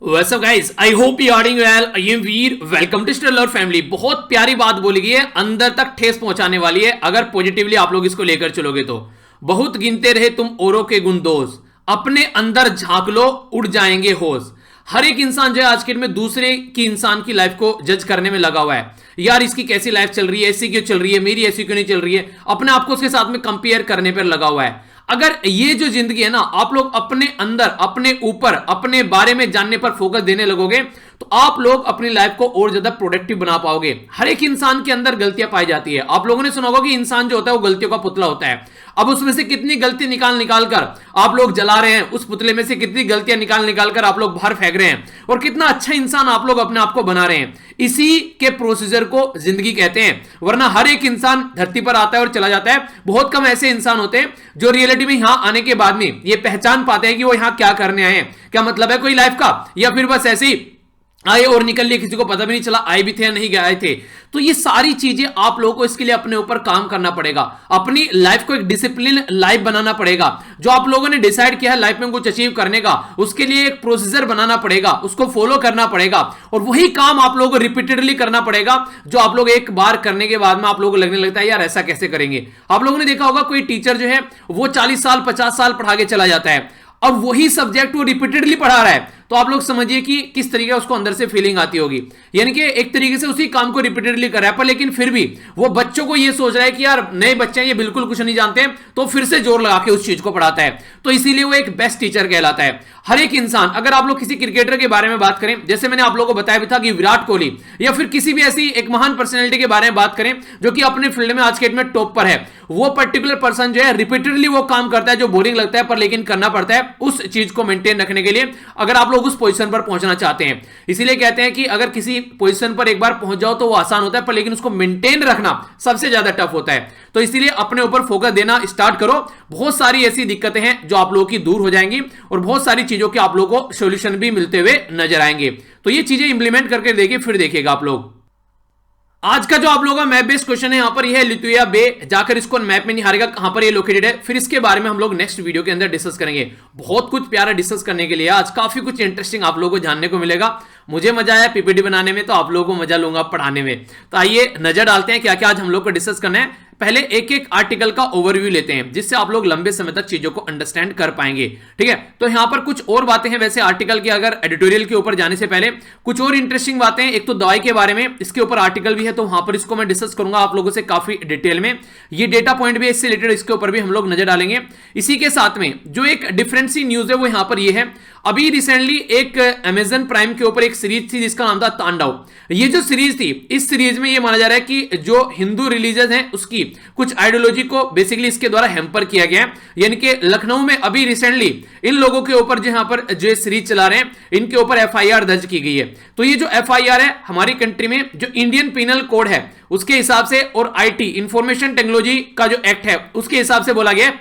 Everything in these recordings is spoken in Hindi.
What's up guys? I hope you are doing well. I am Veer. Welcome to Stellar Family. बहुत प्यारी बात बोली गई है, अंदर तक ठेस पहुंचाने वाली है अगर पॉजिटिवली आप लोग इसको लेकर चलोगे तो। बहुत गिनते रहे तुम औरों के गुण दोष, अपने अंदर झांक लो उड़ जाएंगे होश। हर एक इंसान जो है आज के डेट में दूसरे की इंसान की लाइफ को जज करने में लगा हुआ है। यार इसकी कैसी लाइफ चल रही है, ऐसी क्यों चल रही है, मेरी ऐसी क्यों नहीं चल रही है, अपने आप को उसके साथ में कंपेयर करने पर लगा हुआ है। अगर ये जो जिंदगी है ना, आप लोग अपने अंदर, अपने ऊपर, अपने बारे में जानने पर फोकस देने लगोगे तो आप लोग अपनी लाइफ को और ज्यादा प्रोडक्टिव बना पाओगे। हर एक इंसान के अंदर गलतियां पाई जाती है। आप लोगों ने सुना होगा कि इंसान जो होता है वो गलतियों का पुतला होता है। अब उसमें से कितनी गलती निकाल निकाल कर आप लोग जला रहे हैं, उस पुतले में से कितनी गलतियां निकाल निकाल कर आप लोग बाहर फेंक रहे हैं और कितना अच्छा इंसान आप लोग अपने आप को बना रहे हैं। इसी के प्रोसीजर को जिंदगी कहते हैं। वरना हर एक इंसान धरती पर आता है और चला जाता है। बहुत कम ऐसे इंसान होते हैं जो रियलिटी में यहां आने के बाद में ये पहचान पाते हैं कि वो यहां क्या करने आए हैं, क्या मतलब है कोई लाइफ का, या फिर बस ऐसे ही आए और निकल लिए, किसी को पता भी नहीं चला आए भी थे या नहीं गए थे। तो ये सारी चीजें आप लोगों को इसके लिए अपने ऊपर काम करना पड़ेगा। अपनी लाइफ को एक डिसिप्लिन लाइफ बनाना पड़ेगा। जो आप लोगों ने डिसाइड किया है लाइफ में कुछ अचीव करने का, उसके लिए एक प्रोसीजर बनाना पड़ेगा, उसको फॉलो करना पड़ेगा और वही काम आप लोगों को रिपीटेडली करना पड़ेगा। जो आप लोग एक बार करने के बाद में आप लोगों को लगने लगता है यार ऐसा कैसे करेंगे। आप लोगों ने देखा होगा कोई टीचर जो है वो 40 साल 50 साल पढ़ा के चला जाता है और वही सब्जेक्ट वो रिपीटेडली पढ़ा रहा है, तो आप लोग समझिए कि किस तरीके उसको अंदर से फीलिंग आती होगी। यानी कि एक तरीके से उसी काम को रिपीटेडली कर रहा है, पर लेकिन फिर भी वो बच्चों को ये सोच रहा है कि यार नए बच्चे हैं, ये बिल्कुल कुछ नहीं जानते हैं, तो फिर से जोर लगा के उस चीज को पढ़ाता है। तो इसीलिए वो एक बेस्ट टीचर कहलाता है। हर एक इंसान, अगर आप लोग किसी क्रिकेटर के बारे में बात करें, जैसे मैंने आप लोगों को बताया भी था कि विराट कोहली, या फिर किसी भी ऐसी एक महान पर्सनैलिटी के बारे में बात करें जो कि अपने फील्ड में आज के डेट में टॉप पर है, वो पर्टिकुलर पर्सन जो है रिपीटेडली वो काम करता है जो बोरिंग लगता है, पर लेकिन करना पड़ता है उस चीज को मेंटेन रखने के लिए, अगर आप लोग उस पोजीशन पर पहुंचना चाहते हैं। इसीलिए कहते हैं कि अगर किसी पोजीशन पर एक बार पहुंच जाओ तो वो आसान होता है, पर लेकिन उसको मेंटेन रखना सबसे ज्यादा टफ होता है। तो इसीलिए अपने ऊपर फोकस देना स्टार्ट करो। बहुत सारी ऐसी दिक्कतें हैं जो आप लोगों की दूर हो जाएंगी और बहुत सारी चीजों के आप लोगों को सॉल्यूशन भी मिलते हुए नजर आएंगे। तो ये चीजें इंप्लीमेंट करके देखिए, फिर देखिएगा आप लोग। आज का जो आप लोगों का मैप बेस्ड क्वेश्चन है, यहां पर यह है लिथुआनिया बे, जाकर इसको मैप में नहीं हारेगा कहां पर ये लोकेटेड है। फिर इसके बारे में हम लोग नेक्स्ट वीडियो के अंदर डिस्कस करेंगे। बहुत कुछ प्यारा डिस्कस करने के लिए आज काफी कुछ इंटरेस्टिंग आप लोगों को जानने को मिलेगा। मुझे मजा आया पीपीटी बनाने में, तो आप लोगों को मजा लूंगा पढ़ाने में। तो आइए नजर डालते हैं क्या क्या आज हम लोग को डिस्कस करना है। पहले एक एक आर्टिकल का ओवरव्यू लेते हैं जिससे आप लोग लंबे समय तक चीजों को अंडरस्टैंड कर पाएंगे। ठीक है, तो यहां पर कुछ और बातें हैं वैसे आर्टिकल की, अगर एडिटोरियल के ऊपर जाने से पहले कुछ और इंटरेस्टिंग बातें हैं। एक तो दवाई के बारे में, इसके ऊपर आर्टिकल भी है, तो वहां पर इसको मैं डिस्कस करूंगा आप लोगों से काफी डिटेल में। ये डेटा पॉइंट भी इससे रिलेटेड, इसके ऊपर भी हम लोग नजर डालेंगे। इसी के साथ में जो एक डिफरेंट सी न्यूज है वो यहां पर ये है, अभी रिसेंटली एक अमेजन प्राइम के ऊपर एक सीरीज थी जिसका नाम था तांडव। ये जो सीरीज थी, इस सीरीज में ये माना जा रहा है कि जो हिंदू रिलीजन है उसकी कुछ आइडियोलॉजी को बेसिकली इसके द्वारा हैम्पर किया गया है। यानी कि लखनऊ में अभी रिसेंटली इन लोगों के ऊपर जहां पर जो सीरीज चला रहे हैं इनके ऊपर एफआईआर दर्ज की गई है। तो ये जो एफआईआर है हमारी कंट्री में जो इंडियन पिनल कोड है उसके हिसाब से और आईटी इंफॉर्मेशन टेक्नोलॉजी का जो एक्ट है उसके हिसाब से बोला गया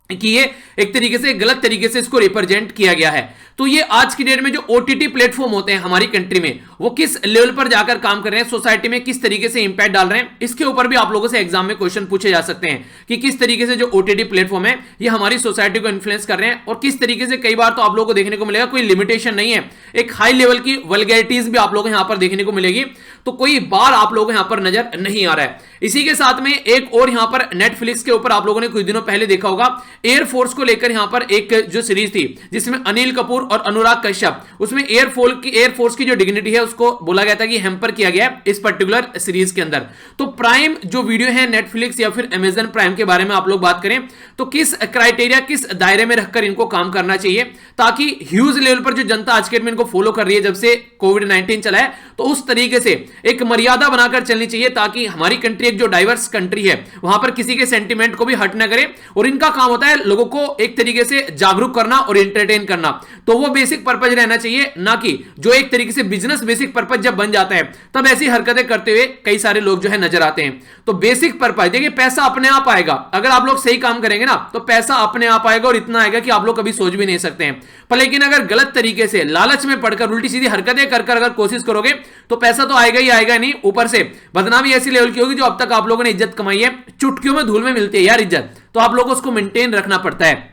कि ये एक तरीके से गलत तरीके से इसको रिप्रेजेंट किया गया है। तो ये आज की डेट में जो ओटीटी प्लेटफॉर्म होते हैं हमारी कंट्री में, वो किस लेवल पर जाकर काम कर रहे हैं, सोसाइटी में किस तरीके से इंपैक्ट डाल रहे हैं, इसके ऊपर भी आप लोगों से एग्जाम में क्वेश्चन पूछे जा सकते हैं कि किस तरीके से जो ओटीटी प्लेटफॉर्म है ये हमारी सोसाइटी को इन्फ्लुएंस कर रहे हैं और किस तरीके से। कई बार तो आप लोगों को देखने को मिलेगा कोई लिमिटेशन नहीं है, एक हाई लेवल की वल्गैरिटीज भी आप लोगों को यहां पर देखने को मिलेगी। तो कोई बार आप लोगों को यहां पर नजर नहीं आ रहा है। इसी के साथ में एक और यहां पर नेटफ्लिक्स के ऊपर आप लोगों ने कुछ दिनों पहले देखा होगा, एयरफोर्स को लेकर यहां पर एक जो सीरीज थी जिसमें अनिल कपूर और अनुराग कश्यप, उसमें एयरफोर्स की जो डिग्निटी है उसको बोला गया था कि हैम्पर किया गया है इस पर्टिकुलर सीरीज के अंदर। तो प्राइम जो वीडियो है नेटफ्लिक्स या फिर अमेजन प्राइम के बारे में आप लोग बात करें तो किस क्राइटेरिया, किस दायरे में रखकर इनको काम करना चाहिए ताकि ह्यूज लेवल पर जो जनता आज के डेट में इनको फॉलो कर रही है जब से कोविड-19 चला है, तो उस तरीके से एक मर्यादा बनाकर चलनी चाहिए ताकि हमारी कंट्री एक जो डाइवर्स कंट्री है वहां पर किसी के सेंटिमेंट को भी हर्ट ना करे। और इनका काम होता है लोगों को एक तरीके से जागरूक करना और एंटरटेन करना। तो वो बेसिक पर्पज रहना चाहिए, ना कि जो एक तरीके से बिजनेस बेसिक पर्पज जब बन जाता है तब ऐसी हरकतें करते हुए कई सारे लोग जो है नजर आते हैं। तो बेसिक पर्पज देखिए, पैसा अपने आप आएगा अगर आप लोग सही काम करेंगे ना, तो पैसा अपने आप आएगा और इतना आएगा कि आप लोग कभी सोच भी नहीं सकते हैं। पर लेकिन अगर गलत तरीके से लालच में पड़कर उल्टी सीधी हरकतें कर अगर कोशिश करोगे तो पैसा तो आएगा ही आएगा नहीं, ऊपर से बदनामी ऐसी लेवल की होगी जो अब तक आप लोगों ने इज्जत कमाई है, चुटकियों में धूल में मिलती है यार इज्जत, तो आप लोगों को उसको मेंटेन रखना पड़ता है।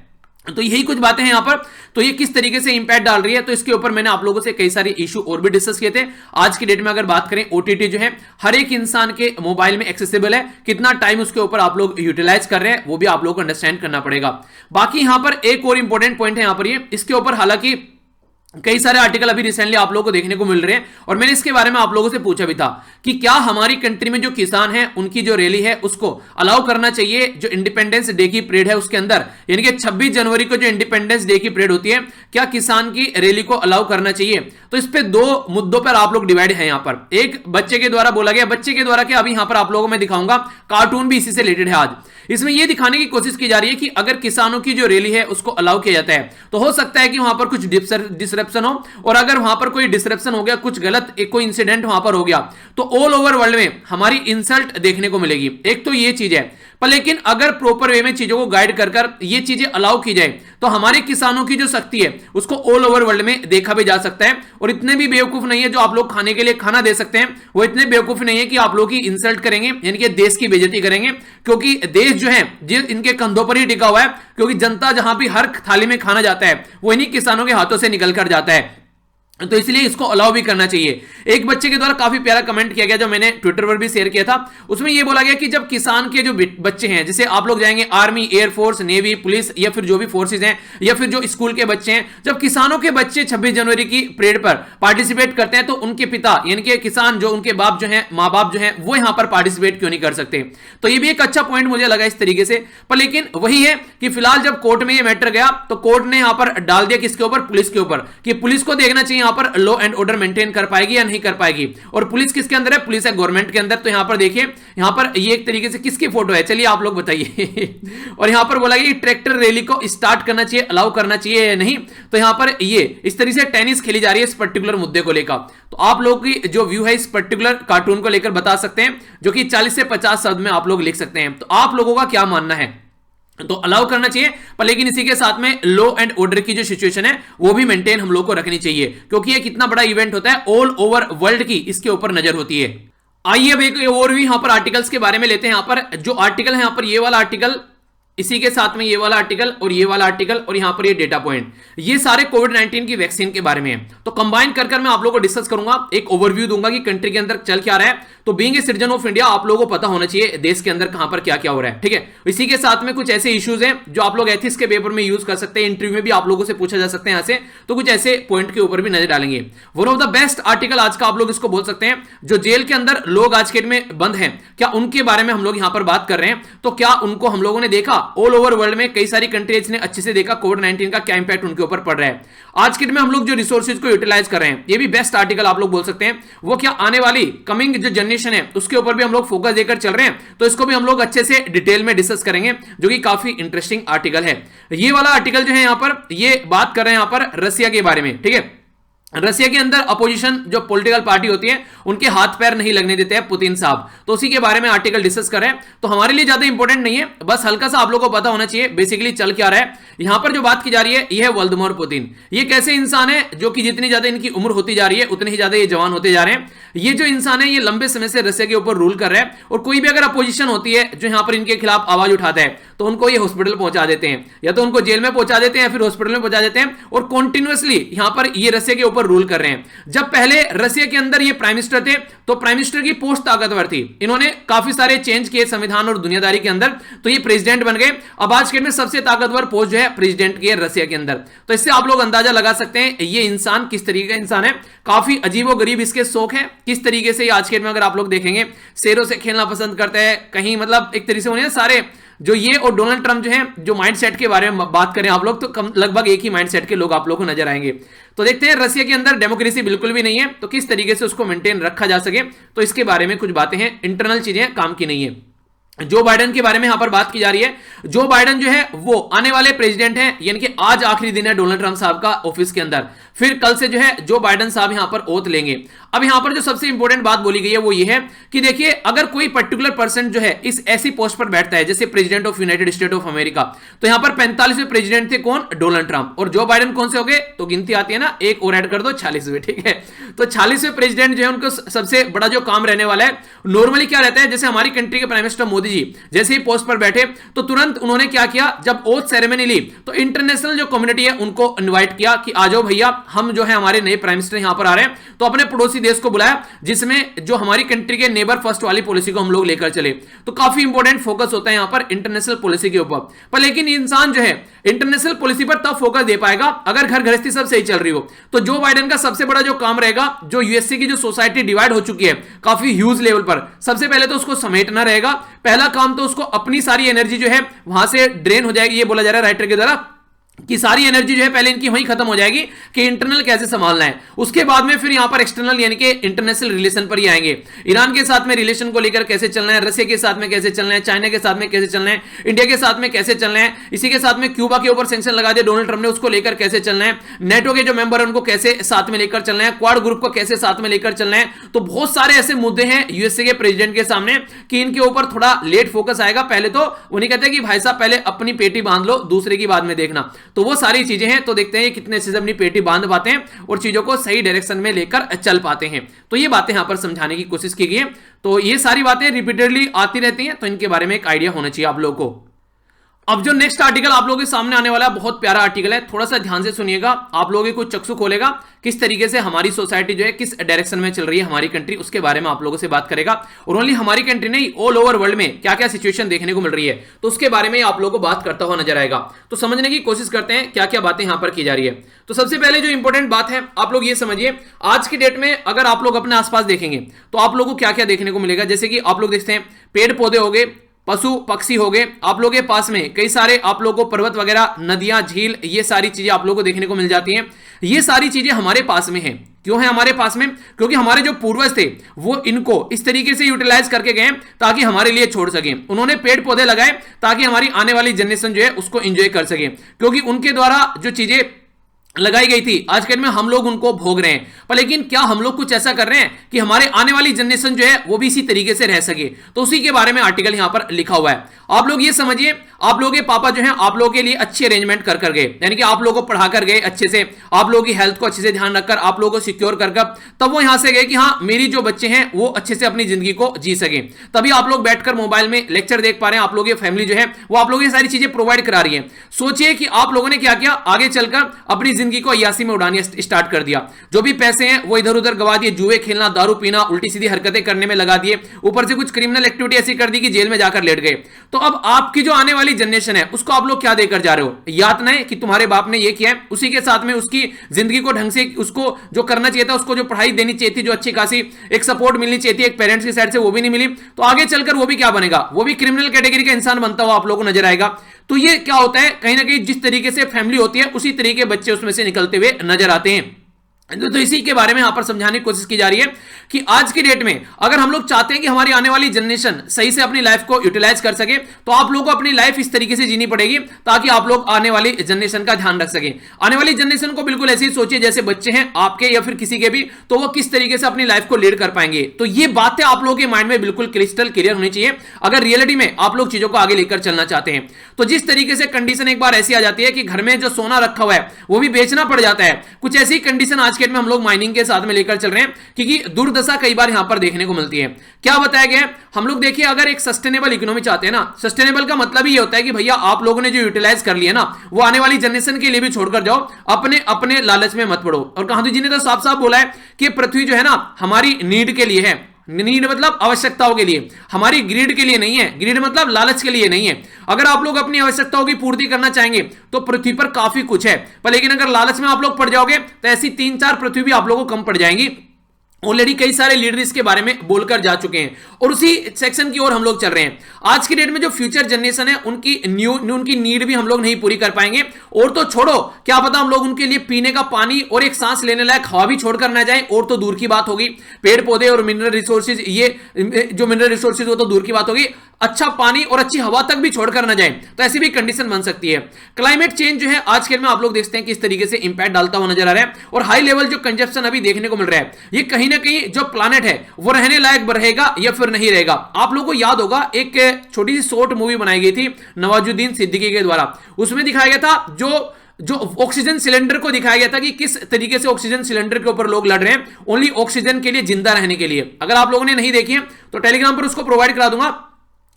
तो यही कुछ बातें हैं यहां पर। तो ये किस तरीके से इंपैक्ट डाल रही है, तो इसके ऊपर मैंने आप लोगों से कई सारे इशू और भी डिस्कस किए थे। आज की डेट में अगर बात करें, ओटीटी जो है हर एक इंसान के मोबाइल में एक्सेसिबल है, कितना टाइम उसके ऊपर आप लोग यूटिलाइज कर रहे हैं वो भी आप लोगों को अंडरस्टैंड करना पड़ेगा। बाकी यहां पर एक और इंपॉर्टेंट पॉइंट है यहां पर, ये इसके ऊपर हालांकि कई सारे आर्टिकल अभी रिसेंटली आप लोगों को देखने को मिल रहे हैं, और मैंने इसके बारे में आप लोगों से पूछा भी था कि क्या हमारी कंट्री में जो किसान हैं उनकी जो रैली है उसको अलाउ करना चाहिए जो इंडिपेंडेंस डे की परेड है उसके अंदर, यानी कि 26 जनवरी को जो इंडिपेंडेंस डे की परेड होती है, क्या किसान की रैली को अलाउ करना चाहिए। तो इस पे दो मुद्दों पर आप लोग डिवाइड है। यहां पर एक बच्चे के द्वारा बोला गया, बच्चे के द्वारा क्या, अभी यहां पर आप लोगों को मैं दिखाऊंगा, कार्टून भी इसी से रिलेटेड है। आज इसमें यह दिखाने की कोशिश की जा रही है कि अगर किसानों की जो रैली है उसको अलाउ किया जाता है तो हो सकता है कि वहां पर कुछ डिसरप्शन हो, और अगर वहां पर कोई डिसरप्शन हो गया, कुछ गलत कोई इंसिडेंट वहां पर हो गया, तो ऑल ओवर वर्ल्ड में हमारी इंसल्ट देखने को मिलेगी। एक तो ये चीज है, पर लेकिन अगर प्रॉपर वे में चीजों को गाइड कर कर ये चीजें अलाउ की जाए तो हमारे किसानों की जो शक्ति है उसको ऑल ओवर वर्ल्ड में देखा भी जा सकता है। और इतने भी बेवकूफ नहीं है जो आप लोग खाने के लिए खाना दे सकते हैं, वो इतने बेवकूफ नहीं है कि आप लोग की इंसल्ट करेंगे, यानी कि देश की बेइज्जती करेंगे, क्योंकि देश जो है इनके कंधों पर ही टिका हुआ है, क्योंकि जनता जहां भी हर थाली में खाना जाता है वो इन्हीं किसानों के हाथों से निकल कर जाता है, तो इसलिए इसको अलाउ भी करना चाहिए। एक बच्चे के द्वारा काफी प्यारा कमेंट किया गया जो मैंने ट्विटर पर भी शेयर किया था, उसमें यह बोला गया कि जब किसान के जो बच्चे हैं, जैसे आप लोग जाएंगे आर्मी, एयरफोर्स, नेवी, पुलिस या फिर जो भी फोर्सेज हैं या फिर जो स्कूल के बच्चे हैं, जब किसानों के बच्चे 26 जनवरी की परेड पर पार्टिसिपेट करते हैं तो उनके पिता यानी कि किसान जो उनके बाप जो है, माँ बाप जो है, वो यहां पर पार्टिसिपेट क्यों नहीं कर सकते। तो ये भी एक अच्छा पॉइंट मुझे लगा इस तरीके से। पर लेकिन वही है कि फिलहाल जब कोर्ट में ये मैटर गया तो कोर्ट ने यहां पर डाल दिया किसके ऊपर, पुलिस के ऊपर, कि पुलिस को देखना चाहिए यहां पर लॉ एंड ऑर्डर मेंटेन कर पाएगी या नहीं कर पाएगी। और पुलिस किसके अंदर है, पुलिस है गवर्नमेंट के अंदर। तो यहां पर देखिए, यहां पर ये एक तरीके से किसकी फोटो है, चलिए आप लोग बताइए। और यहां पर बोला गया कि ट्रैक्टर रैली को स्टार्ट करना चाहिए, अलाउ करना चाहिए या नहीं। तो यहां पर ये इस तरीके से टेनिस खेली जा रही है इस पर्टिकुलर मुद्दे को लेकर। तो आप लोग की जो व्यू है इस पर्टिकुलर कार्टून को लेकर बता सकते हैं, जो कि 40 से 50 शब्द में आप लोग लिख सकते हैं। तो आप लोगों का क्या मानना है, तो अलाउ करना चाहिए, पर लेकिन इसी के साथ में लॉ एंड ऑर्डर की जो सिचुएशन है वो भी मेंटेन हम लोग को रखनी चाहिए, क्योंकि ये कितना बड़ा इवेंट होता है, ऑल ओवर वर्ल्ड की इसके ऊपर नजर होती है। आइए अब एक और भी यहां पर आर्टिकल्स के बारे में लेते हैं। यहां पर जो आर्टिकल है, यहां पर ये वाला आर्टिकल, इसी के साथ में ये वाला आर्टिकल और ये वाला आर्टिकल और यहां पर ये डेटा पॉइंट, ये सारे कोविड-19 की वैक्सीन के बारे में है। तो कंबाइन कर मैं आप लोगों को डिस्कस करूंगा, एक ओवरव्यू दूंगा कि कंट्री के अंदर चल क्या रहा है। तो being a citizen of India आप लोगों को पता होना चाहिए देश के अंदर कहां पर क्या क्या हो रहा है, ठीक है। इसी के साथ में कुछ ऐसे इश्यूज हैं जो आप लोग एथिक्स के पेपर में यूज कर सकते हैं, इंटरव्यू में भी आप लोगों से पूछा जा सकते हैं यहां से, तो कुछ ऐसे पॉइंट के ऊपर भी नजर डालेंगे। One of the best article आज का आप लोग इसको बोल सकते हैं, जो जेल के अंदर लोग आज के डेट में बंद हैं, क्या उनके बारे में हम लोग यहां पर बात कर रहे हैं। तो क्या उनको हम लोगों ने देखा, ऑल ओवर वर्ल्ड में कई सारी कंट्रीज ने अच्छे से देखा कोविड-19 का क्या इंपैक्ट उनके ऊपर पड़ रहा है। आज के डेट में हम लोग जो रिसोर्सेज को यूटिलाइज कर रहे हैं, ये भी बेस्ट आर्टिकल आप लोग बोल सकते हैं। वो क्या आने वाली कमिंग जो जनरेशन है उसके ऊपर भी हम लोग फोकस देकर चल रहे हैं, तो इसको भी हम लोग अच्छे से डिटेल में डिस्कस करेंगे, जो कि काफी इंटरेस्टिंग आर्टिकल है। ये वाला आर्टिकल जो है यहां पर ये बात कर रहे हैं यहां पर रसिया के बारे में, ठीक है। रसिया के अंदर अपोजिशन जो पॉलिटिकल पार्टी होती है उनके हाथ पैर नहीं लगने देते हैं पुतिन साहब, तो उसी के बारे में आर्टिकल डिस्कस करें। तो हमारे लिए ज्यादा इंपॉर्टेंट नहीं है, बस हल्का सा आप लोगों को पता होना चाहिए बेसिकली चल क्या रहा है। यहां पर जो बात की जा रही है यह है व्लादिमीर पुतिन। ये कैसे इंसान है जो कि जितनी ज्यादा इनकी उम्र होती जा रही है उतने ही ज्यादा ये जवान होते जा रहे हैं। ये जो इंसान है ये लंबे समय से रसिया के ऊपर रूल कर रहा है, और कोई भी अगर अपोजिशन होती है जो यहां पर इनके खिलाफ आवाज उठाता है तो उनको ये हॉस्पिटल पहुंचा देते हैं, या तो उनको जेल में पहुंचा देते हैं या फिर हॉस्पिटल में पहुंचा देते हैं, और कॉन्टिन्यूअसली यहां पर ये रसिया के ऊपर रूल कर रहे हैं। जब पहले रसिया के अंदर ये प्राइम मिनिस्टर थे तो प्राइम मिनिस्टर की पोस्ट ताकतवर थी, इन्होंने काफी सारे चेंज किए संविधान और दुनियादारी के अंदर, तो ये प्रेसिडेंट बन गए। अब आज के डेट में सबसे ताकतवर पोस्ट जो है प्रेसिडेंट की है रसिया के अंदर। तो इससे आप लोग अंदाजा लगा सकते हैं ये इंसान किस तरीके का इंसान है, काफी अजीबोगरीब इसके शौक है, किस तरीके से आज के डेट में अगर आप लोग देखेंगे शेरों से खेलना पसंद करता है, कहीं मतलब एक तरीके से उन्हें सारे जो ये और डोनाल्ड ट्रंप जो है जो माइंडसेट के बारे में बात करें आप लोग तो लगभग एक ही माइंडसेट के लोग आप लोग को नजर आएंगे। तो देखते हैं रसिया के अंदर डेमोक्रेसी बिल्कुल भी नहीं है, तो किस तरीके से उसको मेंटेन रखा जा सके, तो इसके बारे में कुछ बातें हैं, इंटरनल चीजें काम की नहीं है। जो बाइडेन के बारे में यहां पर बात की जा रही है, जो बाइडेन जो है वो आने वाले प्रेसिडेंट हैं, यानी कि आज आखिरी दिन है डोनाल्ड ट्रंप साहब का ऑफिस के अंदर। फिर कल से जो है जो बाइडेन साहब यहां पर ओथ लेंगे। अब यहां पर जो सबसे इंपॉर्टेंट बात बोली गई है वो ये है कि देखिए अगर कोई पर्टिकुलर पर्सन जो है इस ऐसी पोस्ट पर बैठता है जैसे president of United state of America, तो यहां पर 45वें प्रेसिडेंट थे कौन? Donald Trump. और जो बाइडेन कौन से हो गए? तो गिनती आती है ना, एक और ऐड कर दो, 46वें। ठीक है, तो 46वें प्रेसिडेंट जो है उनको सबसे बड़ा जो काम रहने वाला है, नॉर्मली क्या रहता है, जैसे हमारी कंट्री के प्राइम मिनिस्टर मोदी जी जैसे ही पोस्ट पर बैठे तो तुरंत उन्होंने क्या किया, जब ओथ सेरेमनी ली तो इंटरनेशनल जो कम्युनिटी है उनको इनवाइट किया कि आ जाओ भैया, हम जो है हमारे नए प्राइम मिनिस्टर यहां पर आ रहे हैं, तो अपने पड़ोसी देश को बुलाया जिसमें जो हमारी कंट्री के नेबर फर्स्ट वाली पॉलिसी को हम लोग लेकर चले। तो काफी इंपॉर्टेंट फोकस होता है यहां पर इंटरनेशनल पॉलिसी के ऊपर। पर लेकिन इंसान जो है इंटरनेशनल पॉलिसी पर तब फोकस दे पाएगा अगर घर गृहस्थी सब सही चल रही हो। तो जो बाइडेन का सबसे बड़ा जो काम रहेगा, जो यूएसए की जो सोसाइटी डिवाइड हो चुकी है काफी ह्यूज लेवल पर, सबसे पहले तो उसको समेटना रहेगा। पहला काम तो उसको अपनी सारी एनर्जी जो है वहां से ड्रेन हो जाएगी, ये बोला जा रहा है राइटर के द्वारा कि सारी एनर्जी जो है पहले इनकी वहीं खत्म हो जाएगी कि इंटरनल कैसे संभालना है। उसके बाद में फिर यहां पर एक्सटर्नल यानी कि इंटरनेशनल रिलेशन पर ही आएंगे। ईरान के साथ में रिलेशन को लेकर कैसे चलना है, रशिया के साथ में कैसे चलना है, चाइना के साथ में कैसे चलना है, इंडिया के साथ में कैसे चलना है, इसी के साथ में क्यूबा के ऊपर सैंक्शन लगा दिया डोनाल्ड ट्रंप ने, उसको लेकर कैसे चलना है, नेटो के जो मेंबर है उनको कैसे साथ में लेकर चलना है, क्वाड ग्रुप को कैसे साथ में लेकर चलना है। तो बहुत सारे ऐसे मुद्दे हैं यूएसए के प्रेसिडेंट के सामने कि इनके ऊपर थोड़ा लेट फोकस आएगा। पहले तो उन्हें कहते हैं कि भाई साहब पहले अपनी पेटी बांध लो, दूसरे की बाद में देखना। तो वो सारी चीजें हैं, तो देखते हैं कितने से अपनी पेटी बांध पाते हैं और चीजों को सही डायरेक्शन में लेकर चल पाते हैं। तो ये बातें यहां पर समझाने की कोशिश की गई है। तो ये सारी बातें रिपीटेडली आती रहती हैं, तो इनके बारे में एक आइडिया होना चाहिए आप लोगों को। अब जो नेक्स्ट आर्टिकल आप लोगों के सामने आने वाला है बहुत प्यारा आर्टिकल है, थोड़ा सा ध्यान से सुनिएगा, आप लोगों को चक्षु खोलेगा किस तरीके से हमारी सोसाइटी जो है किस डायरेक्शन में चल रही है, हमारी कंट्री, उसके बारे में आप लोगों से बात करेगा। और ओनली हमारी कंट्री नहीं, ऑल ओवर वर्ल्ड में क्या क्या सिचुएशन देखने को मिल रही है, तो उसके बारे में आप लोगों को बात करता हुआ नजर आएगा। तो समझने की कोशिश करते हैं क्या क्या बातें यहां पर की जा रही है। तो सबसे पहले जो इंपॉर्टेंट बात है आप लोग ये समझिए, आज की डेट में अगर आप लोग अपने आसपास देखेंगे तो आप लोगों को क्या क्या देखने को मिलेगा। जैसे कि आप लोग देखते हैं पेड़ पौधे हो गए, पशु पक्षी हो गए, आप लोगों के पास में कई सारे आप लोगों को पर्वत वगैरह, नदियां, झील, ये सारी चीजें आप लोगों को देखने को मिल जाती हैं। ये सारी चीजें हमारे पास में हैं। क्यों है हमारे पास में? क्योंकि हमारे जो पूर्वज थे वो इनको इस तरीके से यूटिलाइज करके गए ताकि हमारे लिए छोड़ सके। उन्होंने पेड़ पौधे लगाए ताकि हमारी आने वाली जनरेशन जो है उसको एंजॉय कर सके, क्योंकि उनके द्वारा जो चीजें लगाई गई थी आज के दिन में हम लोग उनको भोग रहे हैं। पर लेकिन क्या हम लोग कुछ ऐसा कर रहे हैं कि हमारे आने वाली जनरेशन जो है वो भी इसी तरीके से रह सके? तो उसी के बारे में आर्टिकल यहां पर लिखा हुआ है। आप लोग ये समझिए, आप लोगों के पापा जो हैं आप लोगों के लिए अच्छे अरेंजमेंट कर कर गए, यानी कि आप लोगों को पढ़ा कर गए अच्छे से, आप लोगों की हेल्थ को अच्छे से ध्यान रखकर, आप लोगों को सिक्योर कर तब वो यहां से गए कि हाँ मेरी जो बच्चे हैं वो अच्छे से अपनी जिंदगी को जी सके। तभी आप लोग बैठकर मोबाइल में लेक्चर देख पा रहे हैं, आप लोगों की फैमिली जो है वो आप लोगों की सारी चीजें प्रोवाइड करा रही है। सोचिए कि आप लोगों ने क्या किया, आगे चलकर अपनी जिंदगी को अय्यासी में उड़ानी स्टार्ट कर दिया। जो भी पैसे हैं वो इधर उधर गवा दिए, जुए खेलना, दारू पीना, उल्टी सीधी हरकतें करने में लगा दिए, ऊपर से कुछ क्रिमिनल एक्टिविटी ऐसी कर दी कि जेल में जाकर लेट गए। तो अब आपकी जो आने वाली जनरेशन है उसको आप लोग क्या देकर जा रहे हो? यातनाएं कि तुम्हारे बाप ने ये किया है, उसी के साथ में उसकी जिंदगी को ढंग से उसको जो करना चाहिए था, उसको जो पढ़ाई देनी चाहिए थी, जो अच्छी खासी एक सपोर्ट मिलनी चाहिए थी एक पेरेंट्स की साइड से, वो भी नहीं मिली। तो आगे चलकर वो भी क्या बनेगा? वो भी क्रिमिनल कैटेगरी का इंसान बनता हुआ आप लोगों को नजर आएगा। तो ये क्या होता है, कहीं ना कहीं जिस तरीके से फैमिली होती है उसी तरीके के बच्चे उसमें से निकलते हुए नजर आते हैं। तो इसी के बारे में यहां पर समझाने की कोशिश की जा रही है कि आज की डेट में अगर हम लोग चाहते हैं कि हमारी आने वाली जनरेशन सही से अपनी लाइफ को यूटिलाइज कर सके, तो आप लोगों को अपनी लाइफ इस तरीके से जीनी पड़ेगी ताकि आप लोग आने वाली जनरेशन का ध्यान रख सकें। आने वाली जनरेशन को बिल्कुल ऐसे ही सोचिए जैसे बच्चे हैं आपके या फिर किसी के भी, तो वो किस तरीके से अपनी लाइफ को लीड कर पाएंगे। तो ये बातें आप लोगों के माइंड में बिल्कुल क्रिस्टल क्लियर होनी चाहिए अगर रियलिटी में आप लोग चीजों को आगे लेकर चलना चाहते हैं। तो जिस तरीके से कंडीशन एक बार ऐसी आ जाती है कि घर में जो सोना रखा हुआ है वो भी बेचना पड़ जाता है, कुछ ऐसी कंडीशन आज के डेट में हम लोग माइनिंग के साथ में लेकर चल रहे हैं, क्योंकि दुर्दशा कई बार यहां पर देखने को मिलती है। क्या बताया गया है, हम लोग देखिए अगर एक सस्टेनेबल इकोनॉमी चाहते हैं ना, सस्टेनेबल का मतलब ही ये होता है कि भैया आप लोगों ने जो यूटिलाइज कर लिया ना वो आने वाली जनरेशन के लिए भी छोड़कर जाओ, अपने अपने लालच में मत पड़ो। और गांधी जी ने तो साफ साफ बोला है कि पृथ्वी जो है ना हमारी नीड के लिए है, नीड मतलब आवश्यकताओं के लिए, हमारी ग्रीड के लिए नहीं है, ग्रीड मतलब लालच के लिए नहीं है। अगर आप लोग अपनी आवश्यकताओं की पूर्ति करना चाहेंगे तो पृथ्वी पर काफी कुछ है, पर लेकिन अगर लालच में आप लोग पड़ जाओगे तो ऐसी 3-4 पृथ्वी भी आप लोगों को कम पड़ जाएंगी। ऑलरेडी कई सारे लीडर इसके बारे में बोलकर जा चुके हैं और उसी सेक्शन की ओर हम लोग चल रहे हैं। आज की डेट में जो फ्यूचर जनरेशन है उनकी नीड भी हम लोग नहीं पूरी कर पाएंगे, और तो छोड़ो क्या पता हम लोग उनके लिए पीने का पानी और एक सांस लेने लायक हवा भी छोड़कर ना जाए, और तो दूर की बात होगी। पेड़ पौधे और मिनरल रिसोर्सेज, ये जो मिनरल रिसोर्सेज वो तो दूर की बात होगी, अच्छा पानी और अच्छी हवा तक भी छोड़कर ना जाए, तो ऐसी भी कंडीशन बन सकती है। क्लाइमेट चेंज जो है आज के में आप लोग देखते हैं कि इस तरीके से इंपैक्ट डालता हुआ नजर आ रहा है, और हाई लेवल जो कंजप्शन अभी देखने को मिल रहा है, ये कहीं ना कहीं जो प्लानेट है वो रहने लायक रहेगा या फिर नहीं रहेगा। आप लोगों को याद होगा एक छोटी सी शॉर्ट मूवी बनाई गई थी नवाजुद्दीन सिद्दीकी के द्वारा, उसमें दिखाया गया था जो ऑक्सीजन सिलेंडर को दिखाया गया था कि किस तरीके से ऑक्सीजन सिलेंडर के ऊपर लोग लड़ रहे हैं ओनली ऑक्सीजन के लिए, जिंदा रहने के लिए। अगर आप लोगों ने नहीं देखी है तो टेलीग्राम पर उसको प्रोवाइड करा दूंगा,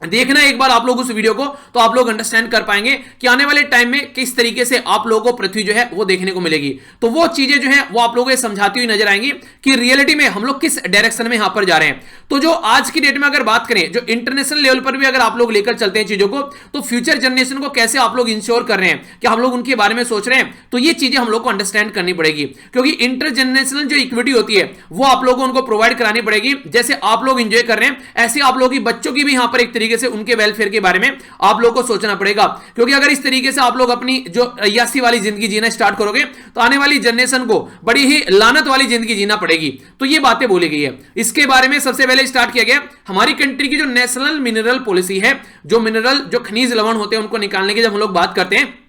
देखना एक बार आप लोग उस वीडियो को, तो आप लोग अंडरस्टैंड कर पाएंगे कि आने वाले टाइम में किस तरीके से आप लोगों को पृथ्वी जो है वो देखने को मिलेगी। तो वो चीजें जो है वो आप लोगों को समझाती हुई नजर आएंगी कि रियलिटी में हम लोग किस डायरेक्शन में यहां पर जा रहे हैं। तो जो आज की डेट में अगर बात करें, जो इंटरनेशनल लेवल पर भी अगर आप लोग लेकर चलते हैं चीजों को, तो फ्यूचर जनरेशन को कैसे आप लोग इंश्योर कर रहे हैं कि हम लोग उनके बारे में सोच रहे हैं, तो ये चीजें हम लोग को अंडरस्टैंड करनी पड़ेगी, क्योंकि इंटर जनरेशनल जो इक्विटी होती है वो आप लोगों को उनको प्रोवाइड करानी पड़ेगी। जैसे आप लोग इंजॉय कर रहे हैं, ऐसे आप लोगों की बच्चों की भी यहां पर एक तरीके से उनके वेलफेयर के बारे में आप लोगों को सोचना पड़ेगा। क्योंकि अगर इस तरीके से आप लोग अपनी जो अय्यासी वाली जिंदगी जीना स्टार्ट करोगे, तो आने वाली जनरेशन को बड़ी ही लानत वाली जिंदगी जीना पड़ेगी। तो ये बातें बोली गई है। इसके बारे में सबसे पहले स्टार्ट किया गया हमारी कंट्री की जो नेशनल मिनरल पॉलिसी है, जो मिनरल जो खनिज लवण होते हैं उनको निकालने की जब हम लोग बात करते हैं,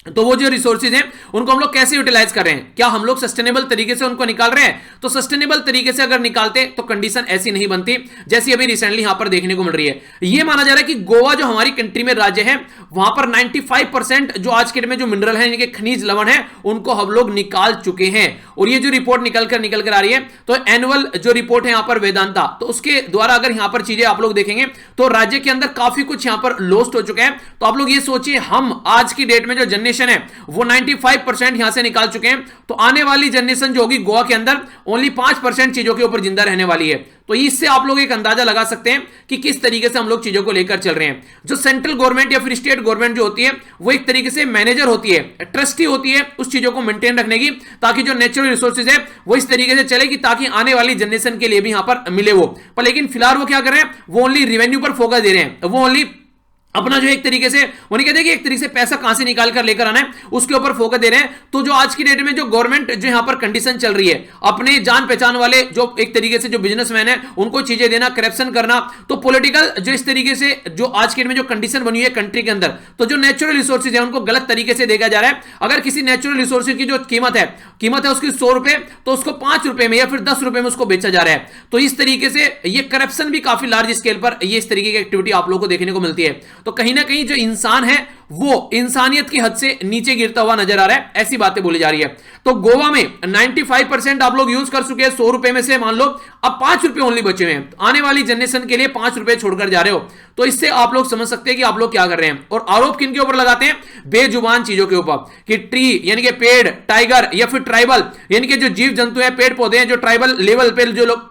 तो वो जो रिसोर्सेज हैं उनको हम लोग कैसे यूटिलाइज कर रहे हैं, क्या हम लोग सस्टेनेबल तरीके से उनको निकाल रहे हैं। तो सस्टेनेबल तरीके से अगर निकालते तो कंडीशन ऐसी नहीं बनती जैसी अभी रिसेंटली यहां पर देखने को मिल रही है। यह माना जा रहा है कि गोवा जो हमारी कंट्री में राज्य है, वहां पर 95% जो आज के डेट में जो मिनरल है, इनके खनिज लवण है, उनको हम लोग निकाल चुके हैं। और ये जो रिपोर्ट निकल कर आ रही है, तो एनुअल जो रिपोर्ट है यहां पर वेदांता, तो उसके द्वारा अगर यहां पर चीजें आप लोग देखेंगे तो राज्य के अंदर काफी कुछ यहां पर लॉस्ट हो चुका है। तो आप लोग ये सोचिए, हम आज की डेट में जो जनरेशन है वो 95% यहां से निकाल चुके हैं, तो आने वाली जनरेशन जो होगी गोवा के अंदर ओनली 5% चीजों के ऊपर जिंदा रहने वाली है। तो इससे आप लोग एक अंदाजा लगा सकते हैं कि किस तरीके से हम लोग चीजों को लेकर चल रहे हैं। जो सेंट्रल गवर्नमेंट या फिर स्टेट गवर्नमेंट जो होती है, वो एक तरीके से मैनेजर होती है, ट्रस्टी होती है उस चीजों को मेंटेन रखने की, ताकि जो नेचुरल रिसोर्सेज है वो इस तरीके से चले कि ताकि आने वाली जनरेशन के लिए भी यहां पर मिले वो। पर लेकिन फिलहाल वो क्या कर रहे हैं, वो ओनली रेवेन्यू पर फोकस दे रहे हैं, वो ओनली अपना जो एक तरीके से वो नहीं कहते कि एक तरीके से पैसा कहां से निकाल कर लेकर आना है, उसके ऊपर फोकस दे रहे हैं। तो जो आज की डेट में जो गवर्नमेंट जो यहां पर कंडीशन चल रही है, अपने जान पहचान वाले जो एक तरीके से जो बिजनेसमैन है उनको चीजें देना, करप्शन करना, तो पॉलिटिकल जो इस तरीके से जो आज की डेट में जो कंडीशन बनी है कंट्री के अंदर, तो जो नेचुरल रिसोर्सेज है उनको गलत तरीके से देखा जा रहा है। अगर किसी नेचुरल रिसोर्सेज की जो कीमत है उसकी 100 रुपए, तो उसको 5 रुपए में या फिर 10 रुपए में उसको बेचा जा रहा है। तो इस तरीके से ये करप्शन भी काफी लार्ज स्केल पर ये इस तरीके की एक्टिविटी आप लोगों को देखने को मिलती है। तो कहीं ना कहीं जो इंसान है वो इंसानियत की हद से नीचे गिरता हुआ नजर आ रहा है, ऐसी बातें बोली जा रही है। तो गोवा में 95% आप लोग यूज कर चुके हैं 100 रुपए में से, मान लो अब 5 रुपए ओनली बचे हुए हैं, आने वाली जनरेशन के लिए 5 रुपए छोड़कर जा रहे हो। तो इससे आप लोग समझ सकते हैं कि आप लोग क्या कर रहे हैं। और आरोप किन के ऊपर लगाते हैं, बेजुबान चीजों के ऊपर, कि ट्री यानी कि पेड़, टाइगर या फिर ट्राइबल यानी कि जो जीव जंतु हैं, पेड़ पौधे हैं, जो ट्राइबल लेवल पे जो लोग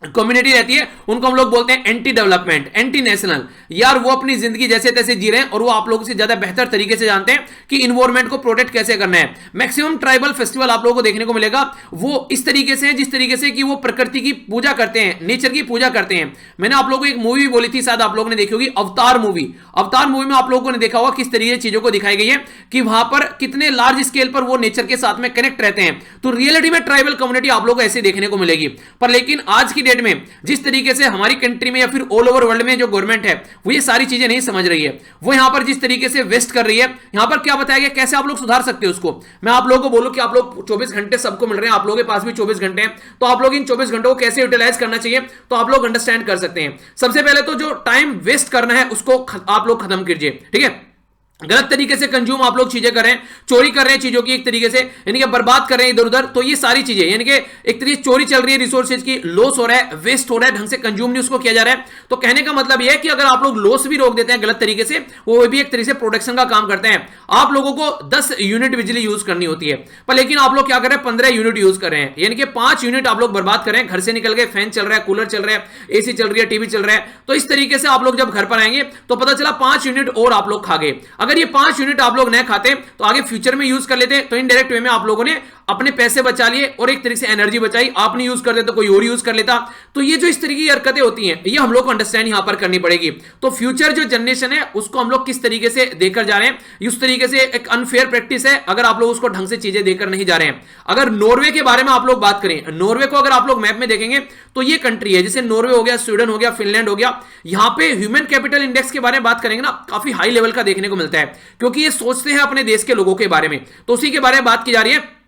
कम्युनिटी रहती है, उनको हम लोग बोलते हैं एंटी डेवलपमेंट, एंटी नेशनल। यार वो अपनी जिंदगी जैसे तैसे जी रहे हैं और वो आप लोगों से ज्यादा बेहतर तरीके से जानते हैं कि इन्वायरमेंट को प्रोटेक्ट कैसे करना है। मैक्सिमम ट्राइबल फेस्टिवल आप लोगों को देखने को मिलेगा वो इस तरीके से है, जिस तरीके से कि वो प्रकृति की पूजा करते हैं, नेचर की पूजा करते हैं। मैंने आप लोगों को एक मूवी बोली थी, शायद आप लोगों ने देखी होगी, अवतार मूवी। अवतार मूवी में आप लोगों ने देखा होगा किस तरीके से चीजों को दिखाई गई है कि वहां पर कितने लार्ज स्केल पर वो नेचर के साथ में कनेक्ट रहते हैं। तो रियलिटी में ट्राइबल कम्युनिटी आप लोगों को ऐसे देखने को मिलेगी। पर लेकिन आज की डेट में जिस तरीके से हमारी कंट्री में या फिर ऑल ओवर वर्ल्ड में जो गवर्नमेंट है वो ये सारी चीजें नहीं समझ रही है, वो यहां पर जिस तरीके से वेस्ट कर रही है, यहां पर क्या बताया गया कैसे आप लोग सुधार सकते हो उसको। मैं आप लोगों को बोलूं कि आप लोग 24 घंटे सबको मिल रहे हैं, आप लोगों के पास भी 24 घंटे हैं, तो आप लोग इन 24 घंटों को कैसे यूटिलाइज करना चाहिए तो आप लोग अंडरस्टैंड कर सकते हैं। सबसे पहले तो जो टाइम वेस्ट करना है उसको आप लोग खत्म कीजिए, ठीक है। गलत तरीके से कंज्यूम आप लोग चीजें कर रहे हैं, चोरी कर रहे हैं चीजों की एक तरीके से, यानी कि बर्बाद कर रहे हैं इधर उधर, तो ये सारी चीजें यानी कि एक तरीके से चोरी चल रही है, रिसोर्सेज की लॉस हो रहा है, वेस्ट हो रहा है, ढंग से कंज्यूम नहीं उसको किया जा रहा है। तो कहने का मतलब यह है कि अगर आप लोग लॉस भी रोक देते हैं गलत तरीके से, वो भी एक तरीके से प्रोडक्शन का काम करते हैं। आप लोगों को 10 यूनिट बिजली यूज करनी होती है, पर लेकिन आप लोग क्या कर रहे हैं 15 यूनिट यूज कर रहे हैं, यानी कि 5 यूनिट आप लोग बर्बाद कर रहे हैं। घर से निकल गए, फैन चल रहा है, कूलर चल रहा है, एसी चल रही है, टीवी चल रहा है, तो इस तरीके से आप लोग जब घर पर आएंगे तो पता चला 5 यूनिट और आप लोग खा गए। अगर ये 5 यूनिट आप लोग नए खाते तो आगे फ्यूचर में यूज कर लेते, तो इनडायरेक्ट वे में आप लोगों ने अपने पैसे बचा लिए और एक तरीके से एनर्जी बचाई। आप नहीं यूज करते तो कोई और यूज कर लेता। तो ये जो इस तरीके की हरकतें होती हैं ये हम लोग को अंडरस्टैंड यहां पर करनी पड़ेगी। तो फ्यूचर जो जनरेशन है उसको हम लोग किस तरीके से देकर जा रहे हैं, उस तरीके से एक अनफेयर प्रैक्टिस है अगर आप लोग उसको ढंग से चीजें देकर नहीं जा रहे हैं। अगर नॉर्वे के बारे में आप लोग बात करें, नॉर्वे को अगर आप लोग मैप में देखेंगे तो ये कंट्री है, जैसे नॉर्वे हो गया, स्वीडन हो गया, फिनलैंड हो गया, यहां पे ह्यूमन कैपिटल इंडेक्स के बारे में बात करेंगे ना, काफी हाई लेवल का देखने को मिलता है, क्योंकि ये सोचते हैं अपने देश के लोगों के बारे में। तो उसी के बारे में बात की जा रही है।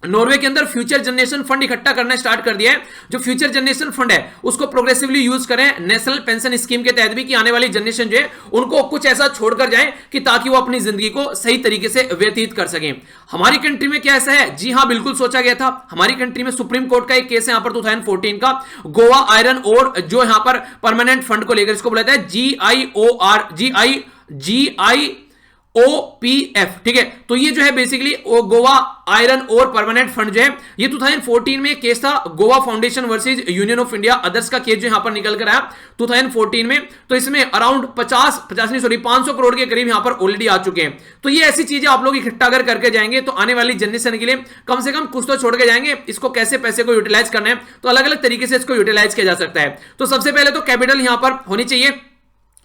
नॉर्वे के अंदर फ्यूचर जनरेशन फंड इकट्ठा करना स्टार्ट कर दिया है। जो फ्यूचर जनरेशन फंड है उसको प्रोग्रेसिवली यूज करें नेशनल पेंशन स्कीम के तहत भी, कि आने वाली जनरेशन जो है उनको कुछ ऐसा छोड़कर जाए कि ताकि वो अपनी जिंदगी को सही तरीके से व्यतीत कर सकें। हमारी कंट्री में क्या ऐसा है? जी हां, बिल्कुल सोचा गया था। हमारी कंट्री में सुप्रीम कोर्ट का एक केस है यहां पर 2014 का, गोवा आयरन और जो यहां पर परमानेंट फंड को लेकर, इसको बोला जाता है GIOPF, ठीक है। तो ये जो है बेसिकली गोवा आयरन और परमानेंट फंड जो है, ये 2014 में केस था, Goa foundation versus union of India others का केस जो यहां पर निकल कर आया 2014 में। तो इसमें अराउंड 500 करोड़ के करीब यहां पर ऑलरेडी आ चुके हैं। तो ये ऐसी चीजें आप लोग इकट्ठा अगर करके जाएंगे तो आने वाली जनरेशन के लिए कम से कम कुछ तो छोड़ के जाएंगे। इसको कैसे पैसे को यूटिलाइज करना है, तो अलग अलग तरीके से इसको यूटिलाइज किया जा सकता है। तो सबसे पहले तो कैपिटल यहां पर होनी चाहिए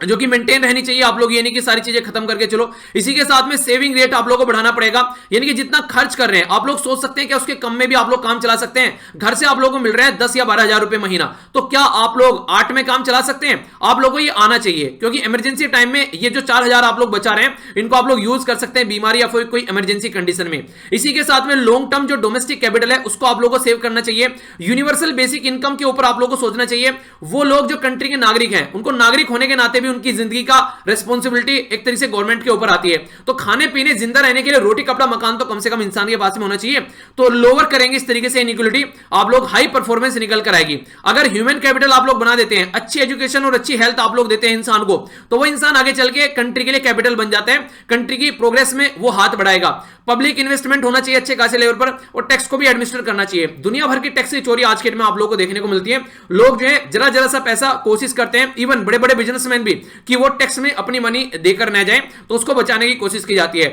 जो कि मेंटेन रहनी चाहिए। आप लोग ये नहीं कि सारी चीजें खत्म करके चलो। इसी के साथ में सेविंग रेट आप लोगों को बढ़ाना पड़ेगा, यानी कि जितना खर्च कर रहे हैं आप लोग सोच सकते हैं कि उसके कम में भी आप लोग काम चला सकते हैं। घर से आप लोगों को मिल रहा है 10 या 12 हजार रुपए महीना, तो क्या आप लोग 8 में काम चला सकते हैं? आप लोगों को ये आना चाहिए, क्योंकि इमरजेंसी टाइम में ये जो 4,000 आप लोग बचा रहे हैं इनको आप लोग यूज कर सकते हैं बीमारी या फिर कोई इमरजेंसी कंडीशन में। इसी के साथ में लॉन्ग टर्म जो डोमेस्टिक कैपिटल है उसको आप लोगों को सेव करना चाहिए। यूनिवर्सल बेसिक इनकम के ऊपर आप लोगों को सोचना चाहिए। वो लोग जो कंट्री के नागरिक हैं उनको नागरिक होने के नाते भी उनकी जिंदगी का रिस्पांसिबिलिटी एक तरीके से गवर्नमेंट के ऊपर आती है। तो खाने पीने जिंदा रहने के लिए रोटी कपड़ा मकान तो कम से कम इंसान के पास में होना चाहिए। तो लोअर करेंगे इस तरीके से इनइक्वालिटी, आप लोग हाई परफॉर्मेंस निकल कर आएगी। अगर ह्यूमन कैपिटल आप लोग बना देते हैं, अच्छी एजुकेशन और अच्छी हेल्थ आप लोग देते हैं इंसान को, तो वो इंसान आगे चल के कंट्री के लिए कैपिटल बन जाता है, कंट्री की प्रोग्रेस में वो हाथ बढ़ाएगा। पब्लिक इन्वेस्टमेंट होना चाहिए अच्छे खासे लेवल पर, और टैक्स को भी एडमिनिस्ट्रेट करना चाहिए। दुनिया भर की टैक्स की चोरी आज के डेट में आप लोगों को देखने को मिलती है। लोग जो है जरा जरा सा पैसा कोशिश करते हैं, इवन बड़े बड़े बिजनेसमैन भी, कि वो टैक्स में अपनी मनी देकर न जाए, तो उसको बचाने की कोशिश की जाती है।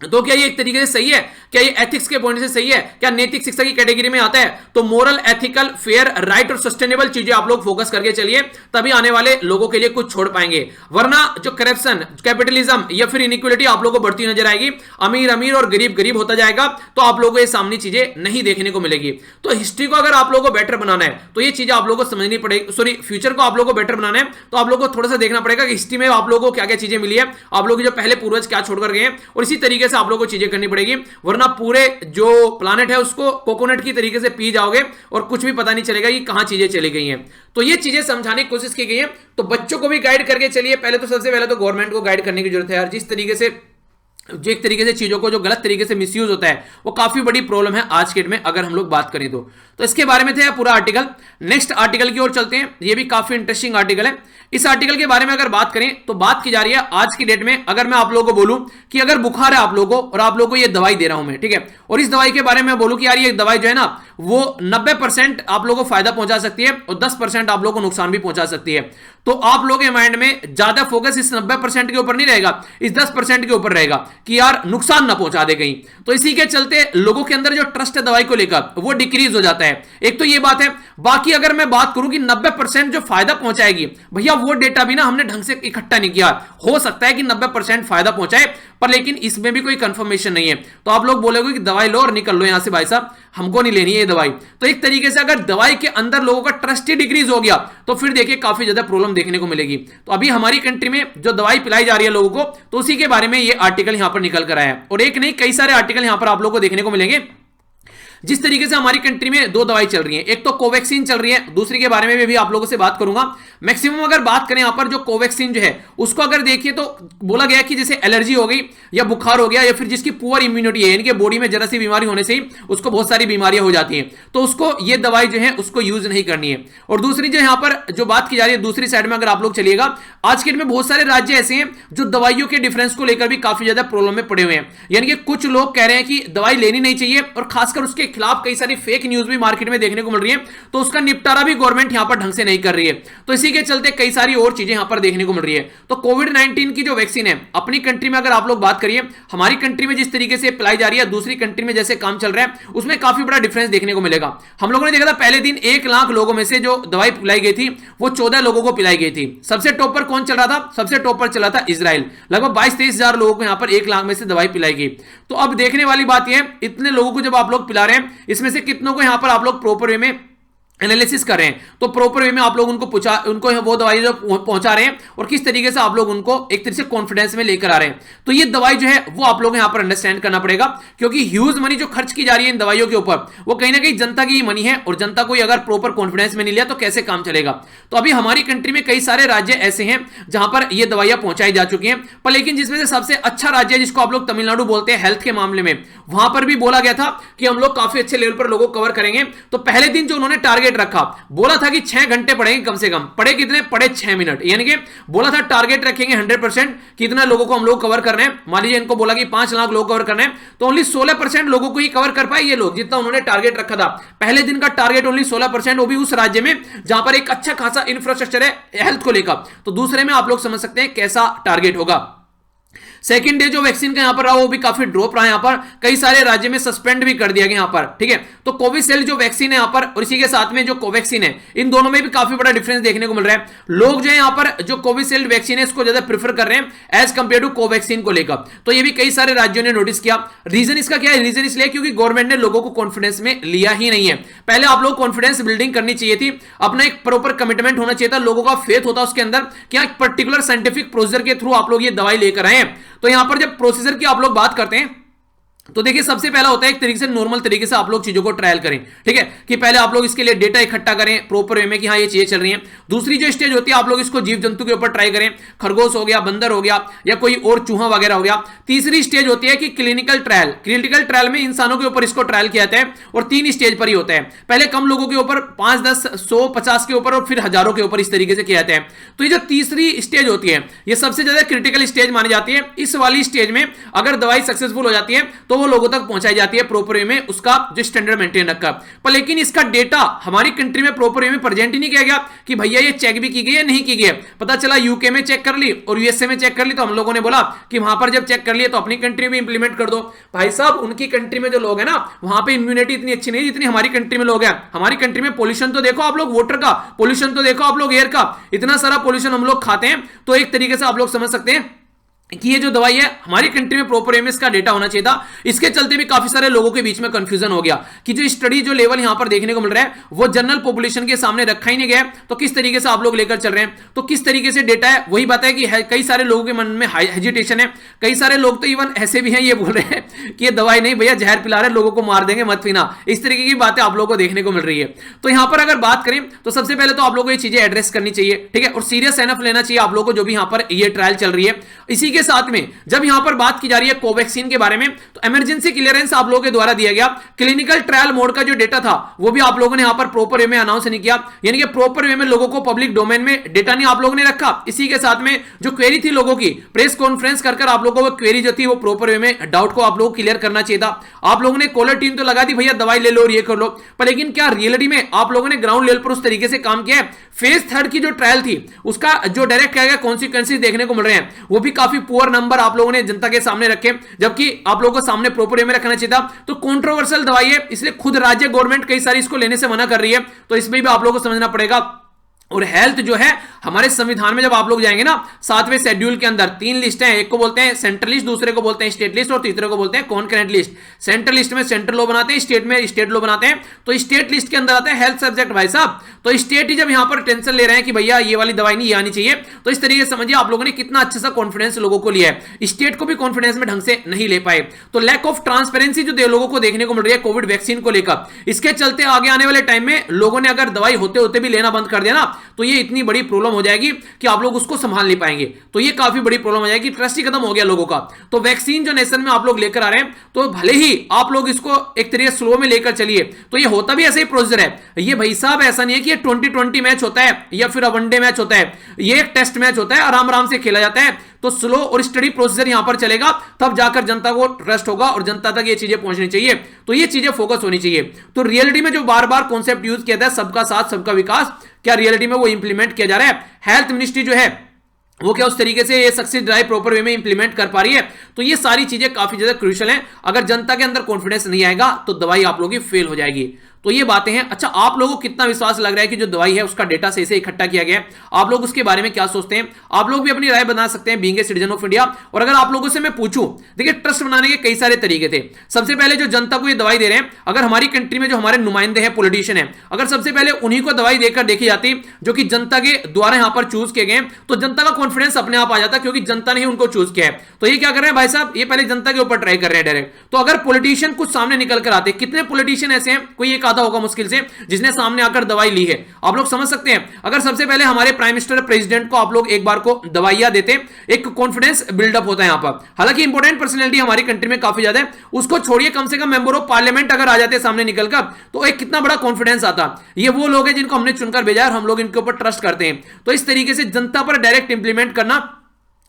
तो क्या ये एक तरीके से सही है? क्या ये एथिक्स के पॉइंट से सही है? क्या नैतिक शिक्षा की कैटेगरी में आता है? तो मोरल, एथिकल, फेयर, राइट और सस्टेनेबल चीजें आप लोग फोकस करके चलिए, तभी आने वाले लोगों के लिए कुछ छोड़ पाएंगे। वरना जो करप्शन, कैपिटलिज्म या फिर इनइक्वालिटी आप लोगों को बढ़ती नजर आएगी, अमीर अमीर और गरीब गरीब होता जाएगा, तो आप लोगों को ये सामने चीजें नहीं देखने को मिलेगी। तो हिस्ट्री को अगर आप लोगों को बेटर बनाना है तो ये चीजें आप लोगों को समझनी पड़ेगी। सॉरी, फ्यूचर को आप लोगों को बेटर बनाना है तो आप लोगों को थोड़ा सा देखना पड़ेगा कि हिस्ट्री में आप लोगों को क्या क्या चीजें मिली है, आप लोगों के जो पहले पूर्वज क्या छोड़कर गए हैं, और इसी तरीके से आप लोगों को चीजें करनी पड़ेगी। वरना पूरे जो प्लानेट है उसको कोकोनट की तरीके से पी जाओगे और कुछ भी पता नहीं चलेगा कि कहां चीजें चली गई हैं। तो ये चीजें समझाने की कोशिश की गई है। तो बच्चों को भी गाइड करके चलिए। पहले तो सबसे पहले तो गवर्नमेंट को गाइड करने की जरूरत है यार। जिस तरीके से जो एक तरीके से चीजों को जो गलत तरीके से मिसयूज होता है वो काफी बड़ी प्रॉब्लम है आज के डेट में, अगर हम लोग बात करें तो इसके बारे में थे पूरा आर्टिकल। नेक्स्ट आर्टिकल की ओर चलते हैं। ये भी काफी इंटरेस्टिंग आर्टिकल है। इस आर्टिकल के बारे में अगर बात करें तो बात की जा रही है आज की डेट में, अगर मैं आप लोगों को बोलूं कि अगर बुखार है आप लोगों को और आप लोगों को ये दवाई दे रहा हूं मैं, ठीक है, और इस दवाई के बारे में बोलूं कि यार ये दवाई जो है ना वो 90% आप लोगों को फायदा पहुंचा सकती है और 10% आप लोगों को नुकसान भी पहुंचा सकती है। तो आप लोगों के माइंड में ज्यादा फोकस इस 90% के ऊपर नहीं रहेगा, इस 10% के ऊपर रहेगा कि यार नुकसान ना पहुंचा दे कहीं। तो इसी के चलते लोगों के अंदर जो ट्रस्ट है दवाई को लेकर वो डिक्रीज हो जाता है। एक तो ये बात है। बाकी अगर मैं बात करूं कि 90% जो फायदा पहुंचाएगी, भैया वो डेटा भी ना हमने ढंग से इकट्ठा नहीं किया। हो सकता है कि 90% फायदा पहुंचाए, पर लेकिन इसमें भी कोई कंफर्मेशन नहीं है। तो आप लोग बोलोगे कि दवाई लो और निकल लो यहां से भाई साहब, हमको नहीं लेनी है ये दवाई। तो एक तरीके से अगर दवाई के अंदर लोगों का ट्रस्ट ही डिक्रीज हो गया तो फिर देखिए काफी ज्यादा प्रॉब्लम देखने को मिलेगी। तो अभी हमारी कंट्री में जो दवाई पिलाई जा रही है लोगों को, तो उसी के बारे में ये आर्टिकल यहां पर निकल कर आया है। और एक नहीं कई सारे आर्टिकल यहां पर आप लोगों को देखने को मिलेंगे। जिस तरीके से हमारी कंट्री में 2 दवाई चल रही है, एक तो कोवैक्सीन चल रही है, दूसरी के बारे में भी आप लोगों से बात करूंगा। मैक्सिमम अगर बात करें यहां पर जो कोवैक्सीन जो है उसको अगर देखिए तो बोला गया कि जैसे एलर्जी हो गई या बुखार हो गया या फिर जिसकी पुअर इम्यूनिटी है, यानी कि बॉडी में जरा सी बीमारी होने से ही उसको बहुत सारी बीमारियां हो जाती हैं, तो उसको ये दवाई जो है उसको यूज नहीं करनी है। और दूसरी जो यहां पर जो बात की जा रही है दूसरी साइड में अगर आप लोग चलिएगा, आज के दिन में बहुत सारे राज्य ऐसे हैं जो दवाइयों के डिफरेंस को लेकर भी काफी ज्यादा प्रॉब्लम में पड़े हुए हैं। यानी कि कुछ लोग कह रहे हैं कि दवाई लेनी नहीं चाहिए और खासकर उसके खिलाफ कई सारी फेक न्यूज भी मार्केट में देखने को मिल रही है, तो उसका निपटारा भी गवर्नमेंट यहां पर ढंग से नहीं कर रही है। तो इसी के चलते कई सारी और चीजें यहां पर देखने को मिल रही है। तो कोविड-19 की जो वैक्सीन है अपनी कंट्री में अगर आप लोग बात करिए, हमारी कंट्री में जिस तरीके से पिलाई जा रही है, दूसरी कंट्री में जैसे काम चल रहा है, उसमें काफी बड़ा डिफरेंस देखने को मिलेगा। हम लोगों ने देखा था पहले दिन 1 लाख लोगों में से जो दवाई पिलाई गई थी वो 14 लोगों को पिलाई गई थी। सबसे टॉप पर कौन चल रहा था? सबसे टॉप पर चला था इजराइल, लगभग 22-23 हजार लोगों को यहां पर 1 लाख में से दवाई पिलाई गई। तो अब देखने वाली बात यह है, इतने लोगों को जब आप लोग पिला रहे हैं, इसमें से कितनों को यहां पर आप लोग प्रॉपर वे में एनालिसिस कर रहे हैं, तो प्रॉपर वे में आप लोग उनको वो दवाई जो पहुंचा रहे हैं और किस तरीके से आप लोग उनको एक तरीके से कॉन्फिडेंस में लेकर आ रहे हैं। तो ये दवाई जो है वो आप लोग यहां पर अंडरस्टैंड करना पड़ेगा, क्योंकि ह्यूज मनी जो खर्च की जा रही है इन दवाइयों के ऊपर, वो कहीं ना कहीं जनता की मनी है, और जनता को अगर प्रॉपर कॉन्फिडेंस में नहीं लिया तो कैसे काम चलेगा। तो अभी हमारी कंट्री में कई सारे राज्य ऐसे हैं जहां पर ये दवाइयां पहुंचाई जा चुकी हैं, पर लेकिन जिसमें से सबसे अच्छा राज्य जिसको आप लोग तमिलनाडु बोलते हैं हेल्थ के मामले में, वहां पर भी बोला गया था कि हम लोग काफी अच्छे लेवल पर लोगों को कवर करेंगे। तो पहले दिन जो उन्होंने टारगेट रखा, बोला था कि 6 घंटे पढ़ेंगे, कम से कम पढ़े कितने? पढ़े 6 मिनट, यानी कि बोला था टारगेट रखेंगे 100% कितना लोगों को हम लोग कवर करने हैं। मान लीजिए इनको बोला कि 5 लाख लोग कवर करने हैं, तो ओनली 16% लोगों को ही कवर कर पाए ये लोग, जितना उन्होंने टारगेट रखा था। पहले दिन का टारगेट ओनली 16%, वो भी उस राज्य में जहां पर एक अच्छा खासा इंफ्रास्ट्रक्चर है हेल्थ को लेकर। तो दूसरे में आप लोग समझ सकते हैं कैसा टारगेट होगा। सेकंड डे जो वैक्सीन का यहां पर रहा वो भी काफी ड्रॉप रहा, यहां पर कई सारे राज्य में सस्पेंड भी कर दिया गया यहां पर, ठीक है। तो कोविशील्ड जो वैक्सीन है यहां पर, और इसी के साथ में जो कोवैक्सीन है, इन दोनों में भी काफी बड़ा डिफरेंस देखने को मिल रहा है। लोग जो है यहां पर जो कोविशील्ड वैक्सीन है इसको ज्यादा प्रीफर कर रहे हैं एज कंपेयर टू कोवैक्सीन को लेकर। तो ये भी कई सारे राज्यों ने नोटिस किया। रीजन इसका क्या है? रीजन इसलिए क्योंकि गवर्नमेंट ने लोगों को कॉन्फिडेंस में लिया ही नहीं है। पहले आप लोग कॉन्फिडेंस बिल्डिंग करनी चाहिए थी, अपना एक प्रॉपर कमिटमेंट होना चाहिए था, लोगों का फेथ होता उसके अंदर कि एक पर्टिकुलर साइंटिफिक प्रोसीजर के थ्रू आप लोग ये दवाई लेकर आए हैं। तो यहां पर जब प्रोसीजर की आप लोग बात करते हैं तो देखिए सबसे पहला होता है एक तरीके से नॉर्मल तरीके से आप लोग चीजों को ट्रायल करें, ठीक है, कि पहले आप लोग इसके लिए डेटा इकट्ठा करें प्रॉपर वे में कि हाँ ये चीजें चल रही हैं। दूसरी जो स्टेज होती है आप लोग इसको जीव जंतु के ऊपर ट्राई करें, खरगोश हो गया, बंदर हो गया, या कोई और चूहा वगैरह हो गया। तीसरी स्टेज होती है कि क्लिनिकल ट्रायल। क्लिनिकल ट्रायल में इंसानों के ऊपर इसको ट्रायल किया जाता है, और 3 स्टेज पर ही होता है। पहले कम लोगों के ऊपर, 5, 10, 100, 50 के ऊपर, और फिर हजारों के ऊपर इस तरीके से किया जाता है। तो ये जो तीसरी स्टेज होती है ये सबसे ज्यादा क्रिटिकल स्टेज मानी जाती है। इस वाली स्टेज में अगर दवाई सक्सेसफुल हो जाती है तो वो लोगों तक पहुंचाई जाती है प्रॉपर वे में, उसका जो स्टैंडर्ड मेंटेन रखा। पर लेकिन इसका डेटा हमारी कंट्री में प्रॉपर वे में प्रेजेंट ही नहीं किया गया कि भैया ये चेक भी की गई है नहीं की गई। पता चला यूके में चेक कर ली और यूएसए में चेक कर ली, तो हम लोगों ने बोला कि वहां पर जब चेक कर लिए तो अपनी कंट्री में इंप्लीमेंट कर दो। भाई साहब उनकी कंट्री में जो लोग हैं ना वहां पे इम्यूनिटी इतनी अच्छी नहीं जितनी हमारी कंट्री में लोग हैं। हमारी कंट्री में पोल्यूशन तो देखो आप लोग, वाटर का पोल्यूशन तो देखो आप लोग, एयर का, इतना सारा पोल्यूशन हम लोग खाते हैं। तो एक तरीके से आप लोग समझ सकते हैं कि ये जो दवाई है हमारी कंट्री में प्रॉपर एमएस का डेटा होना चाहिए था। इसके चलते भी काफी सारे लोगों के बीच में कंफ्यूजन हो गया कि जो स्टडी जो लेवल यहां पर देखने को मिल रहा है वो जनरल पॉपुलेशन के सामने रखा ही नहीं गया। तो किस तरीके से आप लोग लेकर चल रहे हैं, तो किस तरीके से डेटा है वही बात है कि कई सारे लोगों के मन में हेजिटेशन है। कई सारे लोग तो इवन ऐसे भी हैं ये बोल रहे हैं कि ये दवाई नहीं भैया जहर पिला रहे, लोगों को मार देंगे, मत पीना। इस तरीके की बातें आप लोगों को देखने को मिल रही है। तो यहां पर अगर बात करें तो सबसे पहले तो आप लोगों को ये चीजें एड्रेस करनी चाहिए, ठीक है, और सीरियस एनफ लेना चाहिए आप लोगों को जो भी यहां पर ये ट्रायल चल रही है। इसी के साथ में जब यहां पर बात की जा रही है कोवैक्सीन के बारे में, तो इमरजेंसी क्लियरेंस आप लोगों के द्वारा दिया गया। क्लिनिकल ट्रायल मोड का जो डेटा था वो भी आप लोगों ने यहां पर प्रॉपर वे में अनाउंस नहीं किया, यानी कि प्रॉपर वे में लोगों को पब्लिक डोमेन में डेटा नहीं आप लोगों ने रखा। इसी के साथ में जो क्वेरी थी लोगों की, प्रेस कॉन्फ्रेंस कर आप लोगों को क्वेरी जो थी वो प्रॉपर वे में डाउट को आप लोगों को क्लियर करना चाहिए था। आप लोगों ने कॉलर टीम तो लगा दी भैया दवाई ले लो और ये कर लो, पर लेकिन क्या रियलिटी में आप लोगों ने ग्राउंड लेवल पर उस तरीके से काम किया है? फेज 3 की जो ट्रायल थी उसका जो डायरेक्ट क्या कॉन्सिक्वेंसेस देखने को मिल रहे हैं वो भी काफी पुअर नंबर आप लोगों ने जनता के सामने रखे, जबकि आप लोगों को सामने प्रॉपर वे में रखना चाहिए था। तो कंट्रोवर्शियल दवाई है, इसलिए खुद राज्य गवर्नमेंट कई सारी इसको लेने से मना कर रही है। तो इसमें भी आप लोगों को समझना पड़ेगा। और हेल्थ जो है हमारे संविधान में जब आप लोग जाएंगे ना 7वें शेड्यूल के अंदर 3 लिस्ट है, एक को बोलते हैं सेंट्रल लिस्ट, दूसरे को बोलते हैं स्टेट लिस्ट और तीसरे को बोलते हैं कॉन्करेंट लिस्ट। सेंट्रल लिस्ट में सेंट्रल लॉ बनाते हैं, स्टेट में स्टेट लॉ बनाते हैं। तो स्टेट लिस्ट के अंदर आता है हेल्थ सब्जेक्ट भाई साहब। तो स्टेट ही जब यहां पर टेंशन ले रहे हैं कि भैया ये वाली दवाई नहीं आनी चाहिए, तो इस तरीके से समझिए आप लोगों ने कितना अच्छा सा कॉन्फिडेंस लोगों को लिया है। स्टेट को भी कॉन्फिडेंस में ढंग से नहीं ले पाए। तो लैक ऑफ ट्रांसपेरेंसी जो लोगों को देखने को मिल रही है कोविड वैक्सीन को लेकर, इसके चलते आगे आने वाले टाइम में लोगों ने अगर दवाई होते होते भी लेना बंद कर दिया ना, तो ये इतनी बड़ी प्रॉब्लम हो जाएगी कि आप लोग उसको संभाल नहीं पाएंगे। तो ये काफी बड़ी प्रॉब्लम हो जाएगी, ट्रस्ट ही खत्म हो गया लोगों का। तो वैक्सीन जो नेशन में आप लोग लेकर आ रहे हैं, तो भले ही आप लोग इसको एक तरीके स्लो में लेकर चलिए, तो ये होता भी ऐसे ही प्रोसीजर है। ये भाई साहब ऐसा नहीं है कि ये 2020 मैच होता है या फिर वनडे मैच होता है, ये एक टेस्ट मैच होता है, आराम आराम से खेला जाता है। तो स्लो और स्टडी प्रोसीजर यहां पर चलेगा, तब जाकर जनता को ट्रस्ट होगा और जनता तक ये चीजें पहुंचनी चाहिए। तो ये चीजें फोकस होनी चाहिए। तो रियलिटी में जो बार बार कॉन्सेप्ट यूज किया था सबका साथ सबका विकास, क्या रियलिटी में वो इंप्लीमेंट किया जा रहा है? हेल्थ मिनिस्ट्री जो है वो क्या उस तरीके से ये सक्सेस ड्राइव प्रॉपर वे में इंप्लीमेंट कर पा रही है? तो ये सारी चीजें काफी ज्यादा क्रूशियल हैं। अगर जनता के अंदर कॉन्फिडेंस नहीं आएगा तो दवाई आप लोगों की फेल हो जाएगी। तो ये बातें हैं। अच्छा, आप लोगों को कितना विश्वास लग रहा है कि जो दवाई है उसका डेटा सही से इकट्ठा किया गया है? आप लोग उसके बारे में क्या सोचते हैं? आप लोग भी अपनी राय बना सकते हैं being a citizen of India. और अगर आप लोगों से मैं पूछूं, देखिए ट्रस्ट बनाने के कई सारे तरीके थे। सबसे पहले जो जनता को ये दवाई दे रहे हैं, अगर हमारी कंट्री में जो हमारे नुमाइंदे हैं, पॉलिटिशियन है, अगर सबसे पहले उन्हीं को दवाई देकर देखी जाती जो कि जनता के द्वारा यहां पर चूज किए गए, तो जनता का कॉन्फिडेंस अपने आप आ जाता, क्योंकि जनता ने ही उनको चूज किया है। तो ये क्या कर रहे हैं भाई साहब, ये पहले जनता के ऊपर ट्राई कर रहे हैं डायरेक्ट। तो अगर पॉलिटिशियन कुछ सामने निकल कर आते, कितने पॉलिटिशियन ऐसे हैं, कोई एक आधा होगा मुश्किल से, जिसने सामने आकर दवाई ली है। आप लोग समझ सकते हैं, अगर सबसे पहले हमारे प्राइम मिनिस्टर प्रेसिडेंट को आप लोग एक बार को दवाइयां देते, एक कॉन्फिडेंस बिल्डअप होता है यहां पर। हालांकि इंपॉर्टेंट पर्सनैलिटी हमारी कंट्री में काफी ज्यादा है, उसको छोड़िए, कम से कम मेंबर ऑफ पार्लियामेंट अगर आ जाते सामने निकलकर, तो एक कितना बड़ा कॉन्फिडेंस आता। ये वो लोग हैं जिनको हमने चुनकर भेजा है और हम लोग इनके ऊपर ट्रस्ट करते हैं। तो इस तरीके से जनता पर डायरेक्ट इंप्लीमेंट करना,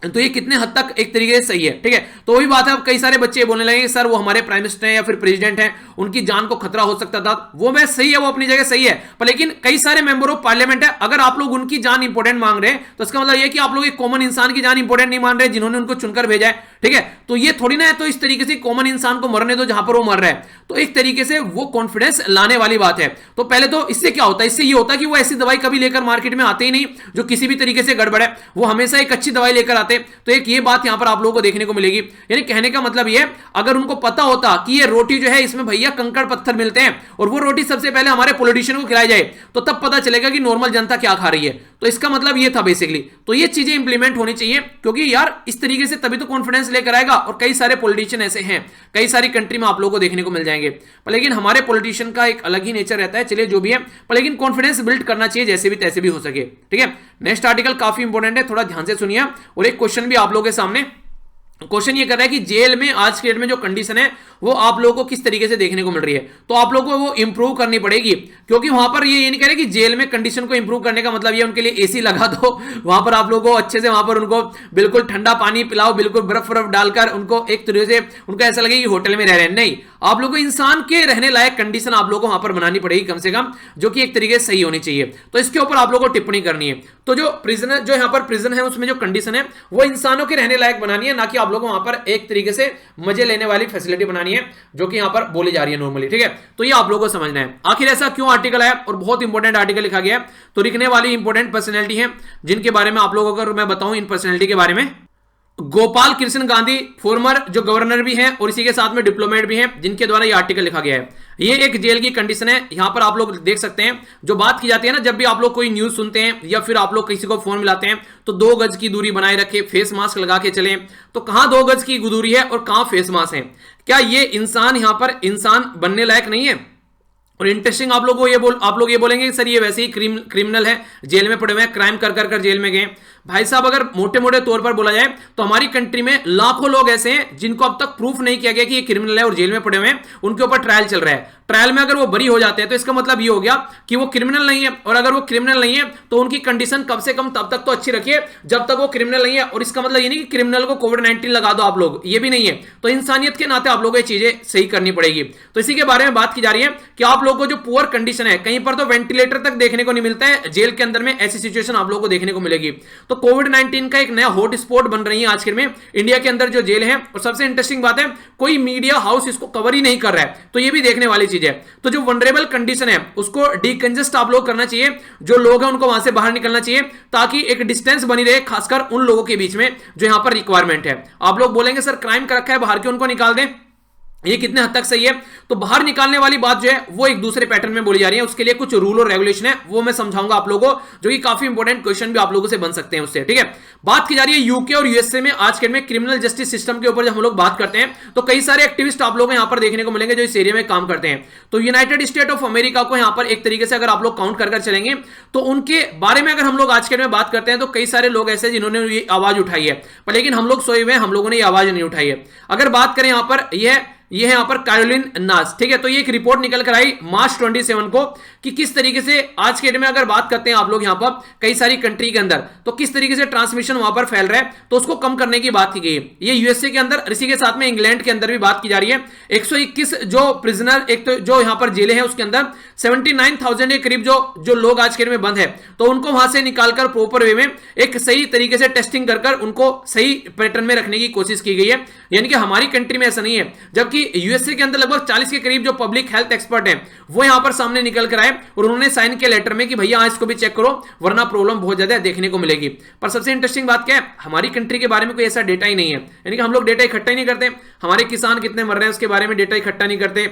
तो ये कितने हद तक एक तरीके से सही है, ठीक है। तो वही बात है, अब कई सारे बच्चे बोलने लगे सर वो हमारे प्राइम मिनिस्टर हैं या फिर प्रेसिडेंट हैं, उनकी जान को खतरा हो सकता था। वो मैं सही है, वो अपनी जगह सही है, पर लेकिन कई सारे मेंबर ऑफ पार्लियामेंट है, अगर आप लोग उनकी जान इंपॉर्टेंट मांग रहे हैं, तो इसका मतलब ये कि आप लोग एक कॉमन इंसान की जान इंपॉर्टेंट नहीं मान रहे, जिन्होंने उनको चुनकर भेजा है, ठीक है। तो ये थोड़ी ना है, तो इस तरीके से कॉमन इंसान को मरने दो जहां पर वो मर रहा है। तो एक तरीके से वो कॉन्फिडेंस लाने वाली बात है। तो पहले तो इससे क्या होता है, इससे ये होता है कि वो ऐसी दवाई कभी लेकर मार्केट में आते ही नहीं जो किसी भी तरीके से गड़बड़ है, वो हमेशा एक अच्छी दवाई लेकर आते। तो एक ये बात यहां पर आप लोगों को देखने को मिलेगी। यानी कहने का मतलब ये, अगर उनको पता होता कि ये रोटी जो है इसमें भैया कंकड़ पत्थर मिलते हैं और वो रोटी सबसे पहले हमारे पॉलिटिशियन को खिलाई जाए, तो तब पता चलेगा कि नॉर्मल जनता क्या खा रही है। तो इसका मतलब ये था बेसिकली। तो ये चीजें इंप्लीमेंट होनी चाहिए, क्योंकि यार इस तरीके से तभी तो कॉन्फिडेंस लेकर आएगा। और कई सारे पॉलिटिशियन ऐसे हैं, कई सारी कंट्री में आप लोगों को देखने को मिल जाएंगे, पर लेकिन हमारे पॉलिटिशियन का एक अलग ही नेचर रहता है। चलिए जो भी है, पर लेकिन कॉन्फिडेंस बिल्ड करना चाहिए जैसे भी तैसे भी हो सके, ठीक है। नेक्स्ट आर्टिकल काफी इंपॉर्टेंट है, थोड़ा ध्यान से सुनिए। और एक क्वेश्चन भी आप लोगों के सामने, क्वेश्चन ये कर रहा है कि जेल में आज के डेट में जो कंडीशन है वो आप लोगों को किस तरीके से देखने को मिल रही है। तो आप लोगों को वो इंप्रूव करनी पड़ेगी, क्योंकि वहां पर ये नहीं कह रहे कि जेल में कंडीशन को इंप्रूव करने का मतलब ये उनके लिए एसी लगा दो, वहां पर आप लोगों को अच्छे से वहां पर उनको बिल्कुल ठंडा पानी पिलाओ, बिल्कुल बर्फ डालकर उनको एक तरीके से उनको ऐसा लगे कि होटल में रह रहे हैं। नहीं, आप लोगों को इंसान के रहने लायक कंडीशन आप लोगों को वहां पर बनानी पड़ेगी कम से कम, जो कि एक तरीके से सही होनी चाहिए। तो इसके ऊपर आप लोगों को टिप्पणी करनी है। तो जो प्रिजनर, जो यहाँ पर प्रिजन है, उसमें जो कंडीशन है वो इंसानों के रहने लायक बनानी है, ना कि आप लोगों को वहां पर एक तरीके से मजे लेने वाली फैसिलिटी बनानी है, जो कि यहां पर बोली जा रही है नॉर्मली, ठीक है। तो ये आप लोगों को समझना है आखिर ऐसा क्यों आर्टिकल है, और बहुत इंपॉर्टेंट आर्टिकल लिखा गया है। तो लिखने वाली इंपॉर्टेंट पर्सनैलिटी है, जिनके बारे में आप लोगों को अगर मैं बताऊं इन पर्सनैलिटी के बारे में, गोपाल कृष्ण गांधी फॉर्मर जो गवर्नर भी हैं और इसी के साथ में डिप्लोमेट भी हैं, जिनके द्वारा ये आर्टिकल लिखा गया है। ये एक जेल की कंडीशन है, यहां पर आप लोग देख सकते हैं जो बात की जाती है ना, जब भी आप लोग कोई न्यूज सुनते हैं या फिर आप लोग किसी को फोन मिलाते हैं, तो 2 गज की दूरी बनाए रखें, फेस मास्क लगा के चलें। तो कहां 2 गज की दूरी है और कहां फेस मास्क है? क्या ये इंसान यहां पर इंसान बनने लायक नहीं है? और इंटरेस्टिंग आप लोग ये बोलेंगे सर ये वैसे ही क्रिमिनल है, जेल में पड़े हुए हैं, क्राइम कर जेल में गए। भाई साहब अगर मोटे मोटे तौर पर बोला जाए तो हमारी कंट्री में लाखों लोग ऐसे हैं जिनको अब तक प्रूफ नहीं किया गया कि ये क्रिमिनल है और जेल में पड़े हुए हैं, उनके ऊपर ट्रायल चल रहा है। ट्रायल में अगर वो बरी हो जाते हैं तो इसका मतलब ये हो गया कि वो क्रिमिनल नहीं है, और अगर वो क्रिमिनल नहीं है तो उनकी कंडीशन कम से कम तब तक तो अच्छी रखिए जब तक वो क्रिमिनल नहीं है। और इसका मतलब ये नहीं कि क्रिमिनल को कोविड-19 लगा दो आप लोग, ये भी नहीं है। तो इंसानियत के नाते आप लोगों को ये चीजें सही करनी पड़ेगी। तो इसी के बारे में बात की जा रही है कि आप लोगों को जो पुअर कंडीशन है, कहीं पर तो वेंटिलेटर तक देखने को नहीं मिलता है, जेल के अंदर में ऐसी सिचुएशन आप लोगों को देखने को मिलेगी। तो कोविड-19 का एक नया हॉट स्पॉट बन रही है आज के में इंडिया के अंदर जो जेल है। और सबसे इंटरेस्टिंग बात है, कोई मीडिया हाउस इसको कवर ही नहीं कर रहा है, तो ये भी देखने वाली चीज है। तो जो वनरेबल कंडीशन है उसको डीकंजेस्ट आप लोग करना चाहिए, जो लोग हैं उनको वहां से बाहर निकलना चाहिए, ताकि एक डिस्टेंस बनी रहे, खासकर उन लोगों के बीच में जो यहां पर रिक्वायरमेंट है। आप लोग बोलेंगे सर क्राइम कर रखा है बाहर के, उनको निकाल दें। ये कितने हद तक सही है? तो बाहर निकालने वाली बात जो है वो एक दूसरे पैटर्न में बोली जा रही है, उसके लिए कुछ रूल और रेगुलेशन है, वो मैं समझाऊंगा आप लोगों को, जो कि काफी इंपॉर्टेंट क्वेश्चन भी आप लोगों से बन सकते हैं उससे, ठीक है। बात की जा रही है यूके और यूएसए में आज के में क्रिमिनल जस्टिस सिस्टम के ऊपर जब हम लोग बात करते हैं तो कई सारे एक्टिविस्ट आप लोगों को यहां पर देखने को मिलेंगे जो इस एरिया में काम करते हैं। तो यूनाइटेड स्टेट ऑफ अमेरिका को यहां पर एक तरीके से अगर आप लोग काउंट कर चलेंगे तो उनके बारे में अगर हम लोग आज के में बात करते हैं तो कई सारे लोग ऐसे जिन्होंने ये आवाज उठाई है, पर लेकिन हम लोग सोए हुए हम लोगों ने ये आवाज नहीं उठाई है। अगर बात करें यहां पर ये है यहां पर कैरोलिन नास, ठीक है। तो ये एक रिपोर्ट निकल कर आई मार्च 27 को कि किस तरीके से आज के डेट में अगर बात करते हैं आप लोग यहां पर कई सारी कंट्री के अंदर तो किस तरीके से ट्रांसमिशन वहां पर फैल रहा है, तो उसको कम करने की बात की गई है। ये यूएसए के अंदर, इसी के साथ में इंग्लैंड के अंदर भी बात की जा रही है। 121 जो प्रिजनर, एक तो जो यहां पर जेलें हैं उसके अंदर 79,000 के करीब जो लोग आज के डेट में बंद है, तो उनको वहां से निकालकर प्रॉपर वे में एक सही तरीके से टेस्टिंग कर उनको सही पैटर्न में रखने की कोशिश की गई है। यानी कि हमारी कंट्री में ऐसा नहीं है, जबकि यूएसए के अंदर लगभग 40 के करीब जो पब्लिक हेल्थ एक्सपर्ट हैं वो यहां पर सामने निकल कर आए और उन्होंने साइन किया लेटर में कि भैया इसको भी चेक करो वरना प्रॉब्लम बहुत ज्यादा देखने को मिलेगी। पर सबसे इंटरेस्टिंग बात क्या है, हमारी कंट्री के बारे में कोई ऐसा डेटा ही नहीं है, यानी कि हम लोग डेटा इकट्ठा ही नहीं करते, हमारे किसान कितने मर रहे हैं उसके बारे में डेटा इकट्ठा नहीं करते,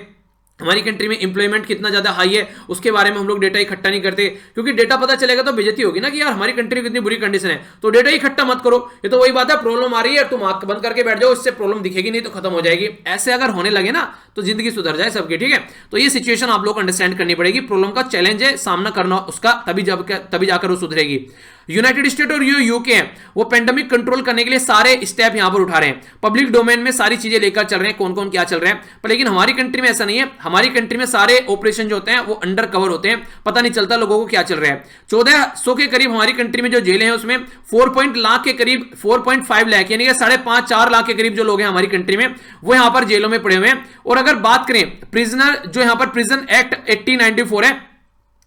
हमारी कंट्री में एम्प्लॉयमेंट कितना ज्यादा हाई है उसके बारे में हम लोग डेटा इकट्ठा नहीं करते, क्योंकि डेटा पता चलेगा तो बेइज्जती होगी ना कि यार हमारी कंट्री कितनी बुरी कंडीशन है, तो डेटा इकट्ठा मत करो। ये तो वही बात है, प्रॉब्लम आ रही है तुम आंख बंद करके बैठ जाओ, इससे प्रॉब्लम दिखेगी नहीं तो खत्म हो जाएगी। ऐसे अगर होने लगे ना तो जिंदगी सुधर जाए सबकी, ठीक है। तो ये सिचुएशन आप लोग को अंडरस्टैंड करनी पड़ेगी, प्रॉब्लम का चैलेंज है, सामना करना उसका, तभी जाकर वो सुधरेगी। यूनाइटेड स्टेट और यूके हैं वो पेंडेमिक कंट्रोल करने के लिए सारे स्टेप यहां पर उठा रहे हैं, पब्लिक डोमेन में सारी चीजें लेकर चल रहे हैं, कौन कौन क्या चल रहा है। पर लेकिन हमारी कंट्री में ऐसा नहीं है, हमारी कंट्री में सारे ऑपरेशन जो होते हैं वो अंडर कवर होते हैं, पता नहीं चलता लोगों को क्या चल रहा है। 1400 के करीब हमारी कंट्री में जो जेलें हैं उसमें 4 लाख के करीब 4.5 लाख यानी कि 5.5-4 लाख के करीब जो लोग हैं हमारी कंट्री में वो यहां पर जेलों में पड़े हुए हैं। और अगर बात करें प्रिजनर, जो यहां पर प्रिजन एक्ट 1894 है,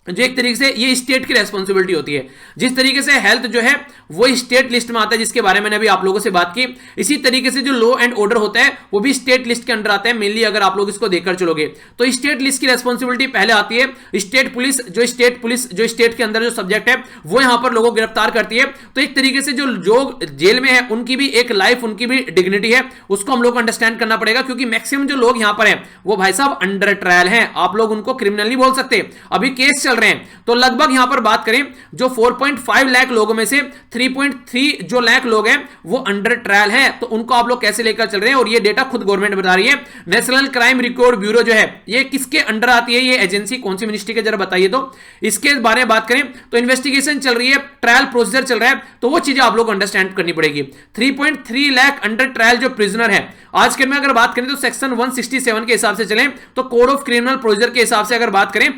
जो एक तरीके से ये स्टेट की रेस्पॉन्सिबिलिटी होती है, जिस तरीके से हेल्थ जो है वो स्टेट लिस्ट में आता है जिसके बारे में मैंने अभी आप लोगों से बात की, इसी तरीके से जो लॉ एंड ऑर्डर होता है वो भी स्टेट लिस्ट के अंडर आता है मेनली। अगर आप लोग इसको देखकर चलोगे तो स्टेट लिस्ट की रेस्पॉन्सिबिलिटी पहले आती है स्टेट पुलिस, जो स्टेट के अंदर जो सब्जेक्ट है वो यहां पर लोगों को गिरफ्तार करती है। तो एक तरीके से जो लोग जेल में है उनकी भी एक लाइफ, उनकी भी डिग्निटी है, उसको हम लोग को अंडरस्टैंड करना पड़ेगा, क्योंकि मैक्सिमम जो लोग यहां पर है वो भाई साहब अंडर ट्रायल है, आप लोग उनको क्रिमिनल नहीं बोल सकते, अभी केस चल रहे हैं। तो लगभग यहां पर बात करें जो 4.5 लाख लोगों में से 3.3 जो लाख लोग हैं वो अंडर ट्रायल है, तो उनको आप लोग कैसे लेकर चल रहे हैं। और ये डेटा खुद गवर्नमेंट बता रही है। नेशनल क्राइम रिकॉर्ड ब्यूरो जो है ये किसके अंडर आती है, ये एजेंसी कौन सी मिनिस्ट्री के, जरा बताइए। तो इसके बारे में बात करें तो इन्वेस्टिगेशन चल रही है, ट्रायल प्रोसीजर चल रहा है, तो वो चीजें आप लोग अंडरस्टैंड करनी पड़ेगी। 3.3 लाख अंडर ट्रायल जो प्रिजनर है आज के में अगर बात करें तो सेक्शन 167 के हिसाब से चलें तो कोड ऑफ क्रिमिनल प्रोसीजर के हिसाब से अगर बात करें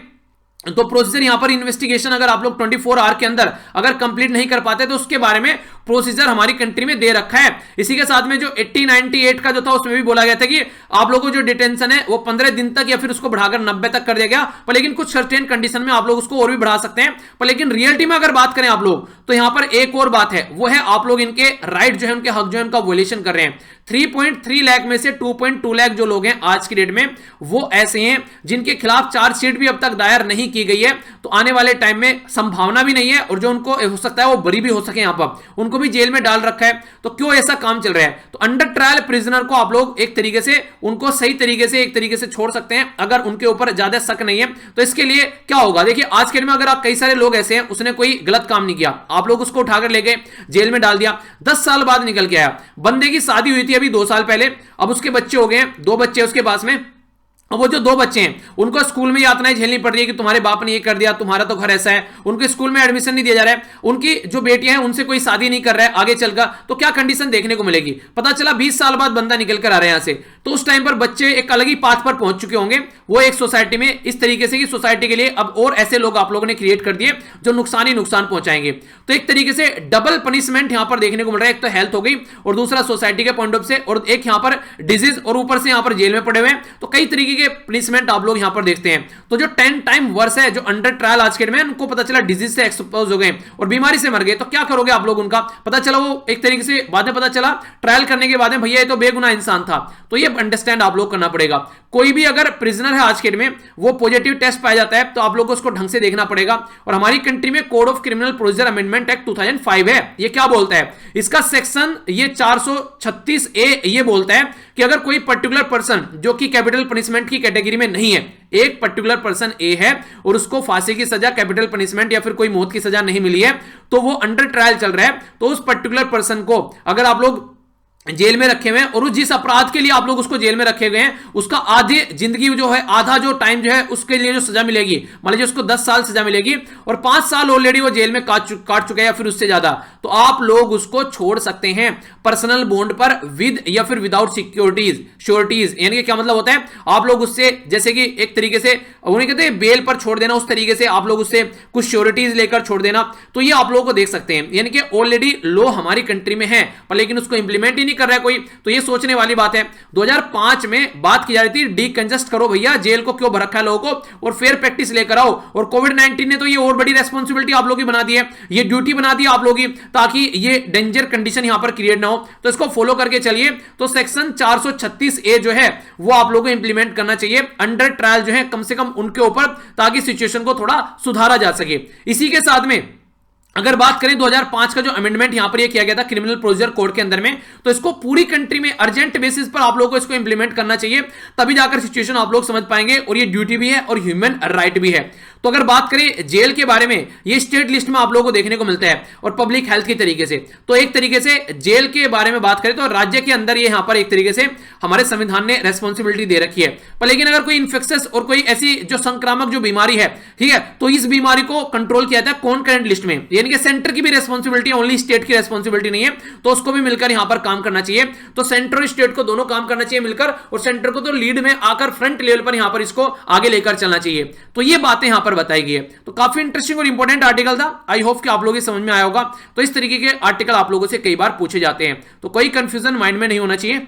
तो प्रोसीजर यहां पर इन्वेस्टिगेशन अगर आप लोग 24 आवर के अंदर अगर कंप्लीट नहीं कर पाते तो उसके बारे में प्रोसीजर हमारी कंट्री में दे रखा है। इसी के साथ में जो 8098 का जो था उसमें भी बोला गया था कि आप लोगों को जो डिटेंशन है वो 15 दिन तक या फिर उसको बढ़ाकर 90 तक कर दिया गया, पर लेकिन कुछ सर्टेन कंडीशन में आप लोग उसको और भी बढ़ा सकते हैं। पर लेकिन रियलिटी में अगर बात करें आप लोग तो यहां पर एक और बात है, वो है आप लोग इनके राइट जो है, उनके हक जो है उनका वॉयलेशन कर रहे हैं। 3.3 लाख में से 2.2 लाख जो लोग हैं आज की डेट में वो ऐसे हैं जिनके खिलाफ चार्जशीट भी अब तक दायर नहीं की गई है, तो आने वाले टाइम में संभावना भी नहीं है और जो उनको हो सकता है वो बरी भी हो सके, यहां पर उनको भी जेल में डाल रखा है। तो क्यों ऐसा काम चल रहा है, तो अंडर ट्रायल प्रिजनर को आप लोग एक तरीके से उनको सही तरीके से एक तरीके से छोड़ सकते हैं अगर उनके ऊपर ज्यादा शक नहीं है। तो इसके लिए क्या होगा, देखिए आज के डेट में अगर आप कई सारे लोग ऐसे हैं उसने कोई गलत काम नहीं किया, आप लोग उसको उठाकर ले गए जेल में डाल दिया, 10 साल बाद निकल के आया, बंदे की शादी हुई थी अभी 2 साल पहले, अब उसके बच्चे हो गए, 2 बच्चे उसके पास में, और वो जो 2 बच्चे हैं उनको स्कूल में यातनाएं झेलनी पड़ रही है कि तुम्हारे बाप ने ये कर दिया, तुम्हारा तो घर ऐसा है, उनको स्कूल में एडमिशन नहीं दिया जा रहा है, उनकी जो बेटियां हैं उनसे कोई शादी नहीं कर रहा है आगे चलकर, तो क्या कंडीशन देखने को मिलेगी। पता चला 20 साल बाद बंदा निकल कर आ रहा है यहां से, तो उस टाइम पर बच्चे एक अलग ही पाथ पर पहुंच चुके होंगे वो एक सोसाइटी में, इस तरीके से कि सोसाइटी के लिए अब और ऐसे लोग आप लोगों ने क्रिएट कर दिए जो नुकसान ही नुकसान पहुंचाएंगे। तो एक तरीके से डबल पनिशमेंट यहां पर देखने को मिल रहा है, एक तो हेल्थ हो गई और दूसरा सोसाइटी के पॉइंट ऑफ से, और एक यहां पर डिजीज और ऊपर से यहां पर जेल में पड़े हुए हैं। तो कई तरीके के पनिशमेंट आप लोग यहां पर देखते हैं, तो जो 10 टाइम वर्स है, जो अंडर ट्रायल आज के डेट में उनको पता चला डिजीज से एक्सपोज हो गए और बीमारी से मर गए, तो क्या करोगे आप लोग? उनका पता चला, वो एक तरीके से बाद में पता चला ट्रायल करने के बाद में भैया ये तो बेगुनाह इंसान था, तो ये अंडरस्टैंड आप लोग करना पड़ेगा। कोई भी अगर प्रिजनर है आज के डेट में, वो पॉजिटिव टेस्ट पाया जाता है, तो आप लोग को उसको ढंग से देखना पड़ेगा। और हमारी कंट्री में code of criminal procedure amendment act 2005 है, ये क्या बोलता है? इसका सेक्शन ये 436A ये बोलता है कि अगर कोई पर्टिकुलर पर्सन जो कि कैपिटल पनिशमेंट की कैटेगरी में नहीं है, एक पर्टिकुलर पर्सन ए है और उसको फांसी की सजा, कैपिटल पनिशमेंट या फिर कोई मौत की सजा नहीं मिली है, तो वो अंडर ट्रायल चल रहा है, तो उस पर्टिकुलर पर्सन को अगर आप लोग जेल में रखे हुए हैं और जिस अपराध के लिए आप लोग उसको जेल में रखे गए हैं, उसका आधे जिंदगी जो है, आधा जो टाइम जो है उसके लिए जो सजा मिलेगी, मान लीजिए उसको 10 साल सजा मिलेगी और 5 साल ऑलरेडी वो जेल में काट चुका है या फिर उससे ज्यादा, तो आप लोग उसको छोड़ सकते हैं पर्सनल बॉन्ड पर विद या फिर विदाउट श्योरिटीज। यानी कि क्या मतलब होता है? आप लोग उससे जैसे कि एक तरीके से उन्हें कहते हैं बेल पर छोड़ देना, उस तरीके से आप लोग उससे कुछ श्योरिटीज लेकर छोड़ देना, तो ये आप लोगों को देख सकते हैं। यानी कि ऑलरेडी लॉ हमारी कंट्री में है पर लेकिन उसको इंप्लीमेंट ही कर रहा है कोई, तो ये सोचने वाली बात है। 2005 में बात की जा रही थी डीकंजेस्ट करो भैया, जेल को क्यों भर रखा है लोगों को, और फेयर प्रैक्टिस लेकर आओ। और कोविड-19 ने तो ये और बड़ी रेस्पॉन्सिबिलिटी आप लोगों की बना दी है, ये ड्यूटी बना दी आप लोगों की, ताकि ये डेंजर कंडीशन यहां पर क्रिएट ना हो, तो इसको फॉलो करके चलिए। तो सेक्शन 436A जो है वो आप लोगों को इंप्लीमेंट करना चाहिए अंडर ट्रायल जो है, कम से कम उनके ऊपर, ताकि सिचुएशन को थोड़ा सुधारा जा सके। इसी के साथ में अगर बात करें 2005 का जो अमेंडमेंट यहां पर ये किया गया था क्रिमिनल प्रोसीजर कोड के अंदर में, तो इसको पूरी कंट्री में अर्जेंट बेसिस पर आप लोगों को इसको इंप्लीमेंट करना चाहिए, तभी जाकर सिचुएशन आप लोग समझ पाएंगे, और ये ड्यूटी भी है और ह्यूमन राइट भी है। तो अगर बात करें जेल के बारे में, ये स्टेट लिस्ट में आप लोगों को देखने को मिलता है और पब्लिक हेल्थ की तरीके से, तो एक तरीके से जेल के बारे में बात करें तो राज्य के अंदर ये यहां पर एक तरीके से हमारे संविधान ने रेस्पॉन्सिबिलिटी दे रखी है। पर लेकिन अगर कोई इन्फेक्शस और कोई ऐसी जो संक्रामक जो बीमारी है, ठीक है, तो इस बीमारी को कंट्रोल किया जाता है कॉन्करेंट लिस्ट में, यानी कि सेंटर की भी रेस्पॉन्सिबिलिटी, ओनली स्टेट की रेस्पॉन्सिबिलिटी नहीं है, तो उसको भी मिलकर यहां पर काम करना चाहिए। तो सेंटर और स्टेट को दोनों काम करना चाहिए मिलकर, और सेंटर को तो लीड में आकर फ्रंट लेवल पर यहां पर इसको आगे लेकर चलना चाहिए। तो ये बातें यहां पर बताई गई है। तो काफी इंटरेस्टिंग और इंपॉर्टेंट आर्टिकल था, आई होप कि आप लोगों की समझ में आया होगा। तो इस तरीके के आर्टिकल आप लोगों से कई बार पूछे जाते हैं, तो कोई कंफ्यूजन माइंड में नहीं होना चाहिए।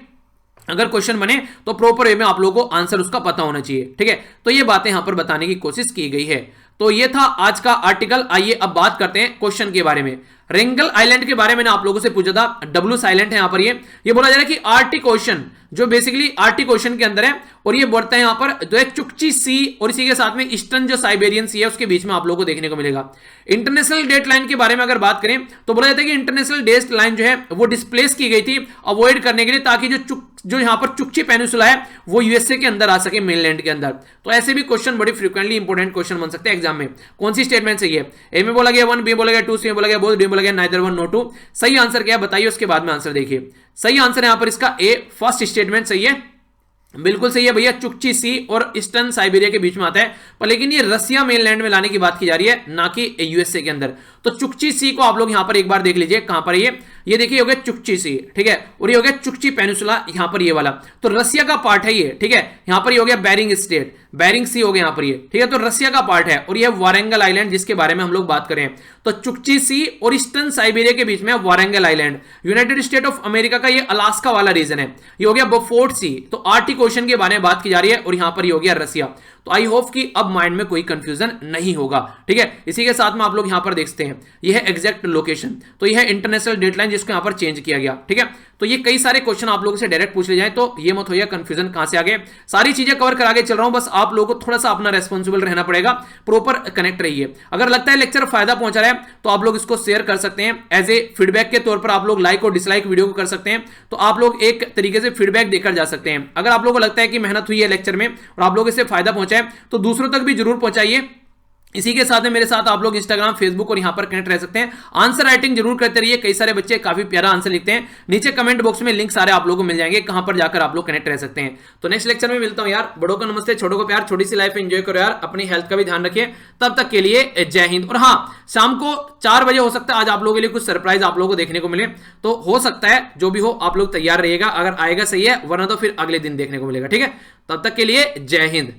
अगर क्वेश्चन बने तो प्रॉपर वे में आप लोगों को आंसर उसका पता होना चाहिए, ठीक है। तो ये बातें यहां पर बताने की कोशिश की गई है। तो ये था आज का आर्टिकल। आइए अब बात करते हैं क्वेश्चन के बारे में। रिंगल आइलैंड के बारे में मैंने आप लोगों से पूछा था, डब्ल्यू साइलेंट है यहां पर, ये बोला जा रहा है कि आर्टिक ओशन जो बेसिकली आर्टिक ओशन के अंदर है, और ये बढ़ता है यहां पर जो है चुकची सी, और इसी के साथ में ईस्टर्न जो साइबेरियन सी है उसके बीच में आप लोगों को देखने को मिलेगा। इंटरनेशनल डेट लाइन के बारे में अगर बात करें तो बोला जाता है कि इंटरनेशनल डेट लाइन जो है वो डिस्प्लेस की गई थी अवॉइड करने के लिए, ताकि जो यहां पर चुकची पेनिसुला है वो यूएसए के अंदर आ सके, मेनलैंड के अंदर। तो ऐसे भी क्वेश्चन बड़ी फ्रीक्वेंटली इंपॉर्टेंट क्वेश्चन बन सकते हैं एग्जाम में। कौन सी स्टेटमेंट सही है? ए में बोला गया 1, बी बोला गया 2, सी में बोला गया बोथ, डी में बोला गया नाइदर 1 नो 2। सही आंसर क्या है बताइए, उसके बाद में आंसर देखिए। सही आंसर यहां पर इसका ए, फर्स्ट स्टेटमेंट सही है, बिल्कुल सही है भैया। चुकची सी और ईस्टर्न साइबेरिया के बीच में आता है, पर लेकिन ये रसिया मेनलैंड में लाने की बात की जा रही है, ना कि यूएसए के अंदर। तो चुकची सी को आप लोग यहां पर एक बार देख लीजिए, कहां पर ये देखिए हो गया चुकची सी, ठीक है, और ये हो गया चुकची पेनिसुला यहां पर ये वाला, तो रसिया का पार्ट है ये, ठीक है। यहां पर ये हो गया बेरिंग स्टेट, बेरिंग सी हो गया यहां पर ये, ठीक है, तो रसिया का पार्ट है। और ये वारंगल आइलैंड जिसके बारे में हम लोग बात करें, तो चुकची सी और ईस्टर्न साइबेरिया के बीच में Warangal island. United state of America का ये अलास्का वाला रीजन है, ये हो गया बोफोर्ड सी। तो आर्टिक ओशन के बारे में बात की जा रही है, और यहां पर ये हो गया रसिया। तो आई होप कि अब माइंड में कोई कंफ्यूजन नहीं होगा, ठीक है। इसी के साथ में आप लोग यहां पर देखते हैं ये है एग्जैक्ट लोकेशन, तो ये है इंटरनेशनल डेटलाइन जिसको यहां पर चेंज किया गया, ठीक है। तो ये कई सारे क्वेश्चन आप लोगों से डायरेक्ट पूछ ले जाए, तो ये मत होइए कंफ्यूजन कहां से आ गए। सारी चीजें कवर करा के चल रहा हूं, बस आप लोगों को थोड़ा सा अपना रेस्पॉन्सिबल रहना पड़ेगा, प्रॉपर कनेक्ट रहिए। अगर लगता है लेक्चर फायदा पहुंचा रहा है तो आप लोग इसको शेयर कर सकते हैं, एज ए फीडबैक के तौर पर आप लोग लाइक और डिसलाइक वीडियो को कर सकते हैं, तो आप लोग एक तरीके से फीडबैक देकर जा सकते हैं। अगर आप लोगों को लगता है कि मेहनत हुई है लेक्चर में और आप लोग इससे फायदा पहुंचा है, तो दूसरों तक भी जरूर पहुंचाइए। इसी के साथ में मेरे साथ आप लोग इंस्टाग्राम, फेसबुक और यहां पर कनेक्ट रह सकते हैं। आंसर राइटिंग जरूर करते रहिए, कई सारे बच्चे काफी प्यारा आंसर लिखते हैं। नीचे कमेंट बॉक्स में लिंक सारे आप लोगों को मिल जाएंगे, कहां पर जाकर आप लोग कनेक्ट रह सकते हैं। तो नेक्स्ट लेक्चर में मिलता हूं यार। बड़ों को नमस्ते, छोटों को प्यार, छोटी सी लाइफ एंजॉय करो यार, अपनी हेल्थ का भी ध्यान रखिए। तब तक के लिए जय हिंद। और हाँ, शाम को 4 बजे हो सकता है आज आप लोगों के लिए कुछ सरप्राइज आप लोगों को देखने को मिले, तो हो सकता है जो भी हो आप लोग तैयार रहिएगा। अगर आएगा सही है, वरना तो फिर अगले दिन देखने को मिलेगा, ठीक है। तब तक के लिए जय हिंद।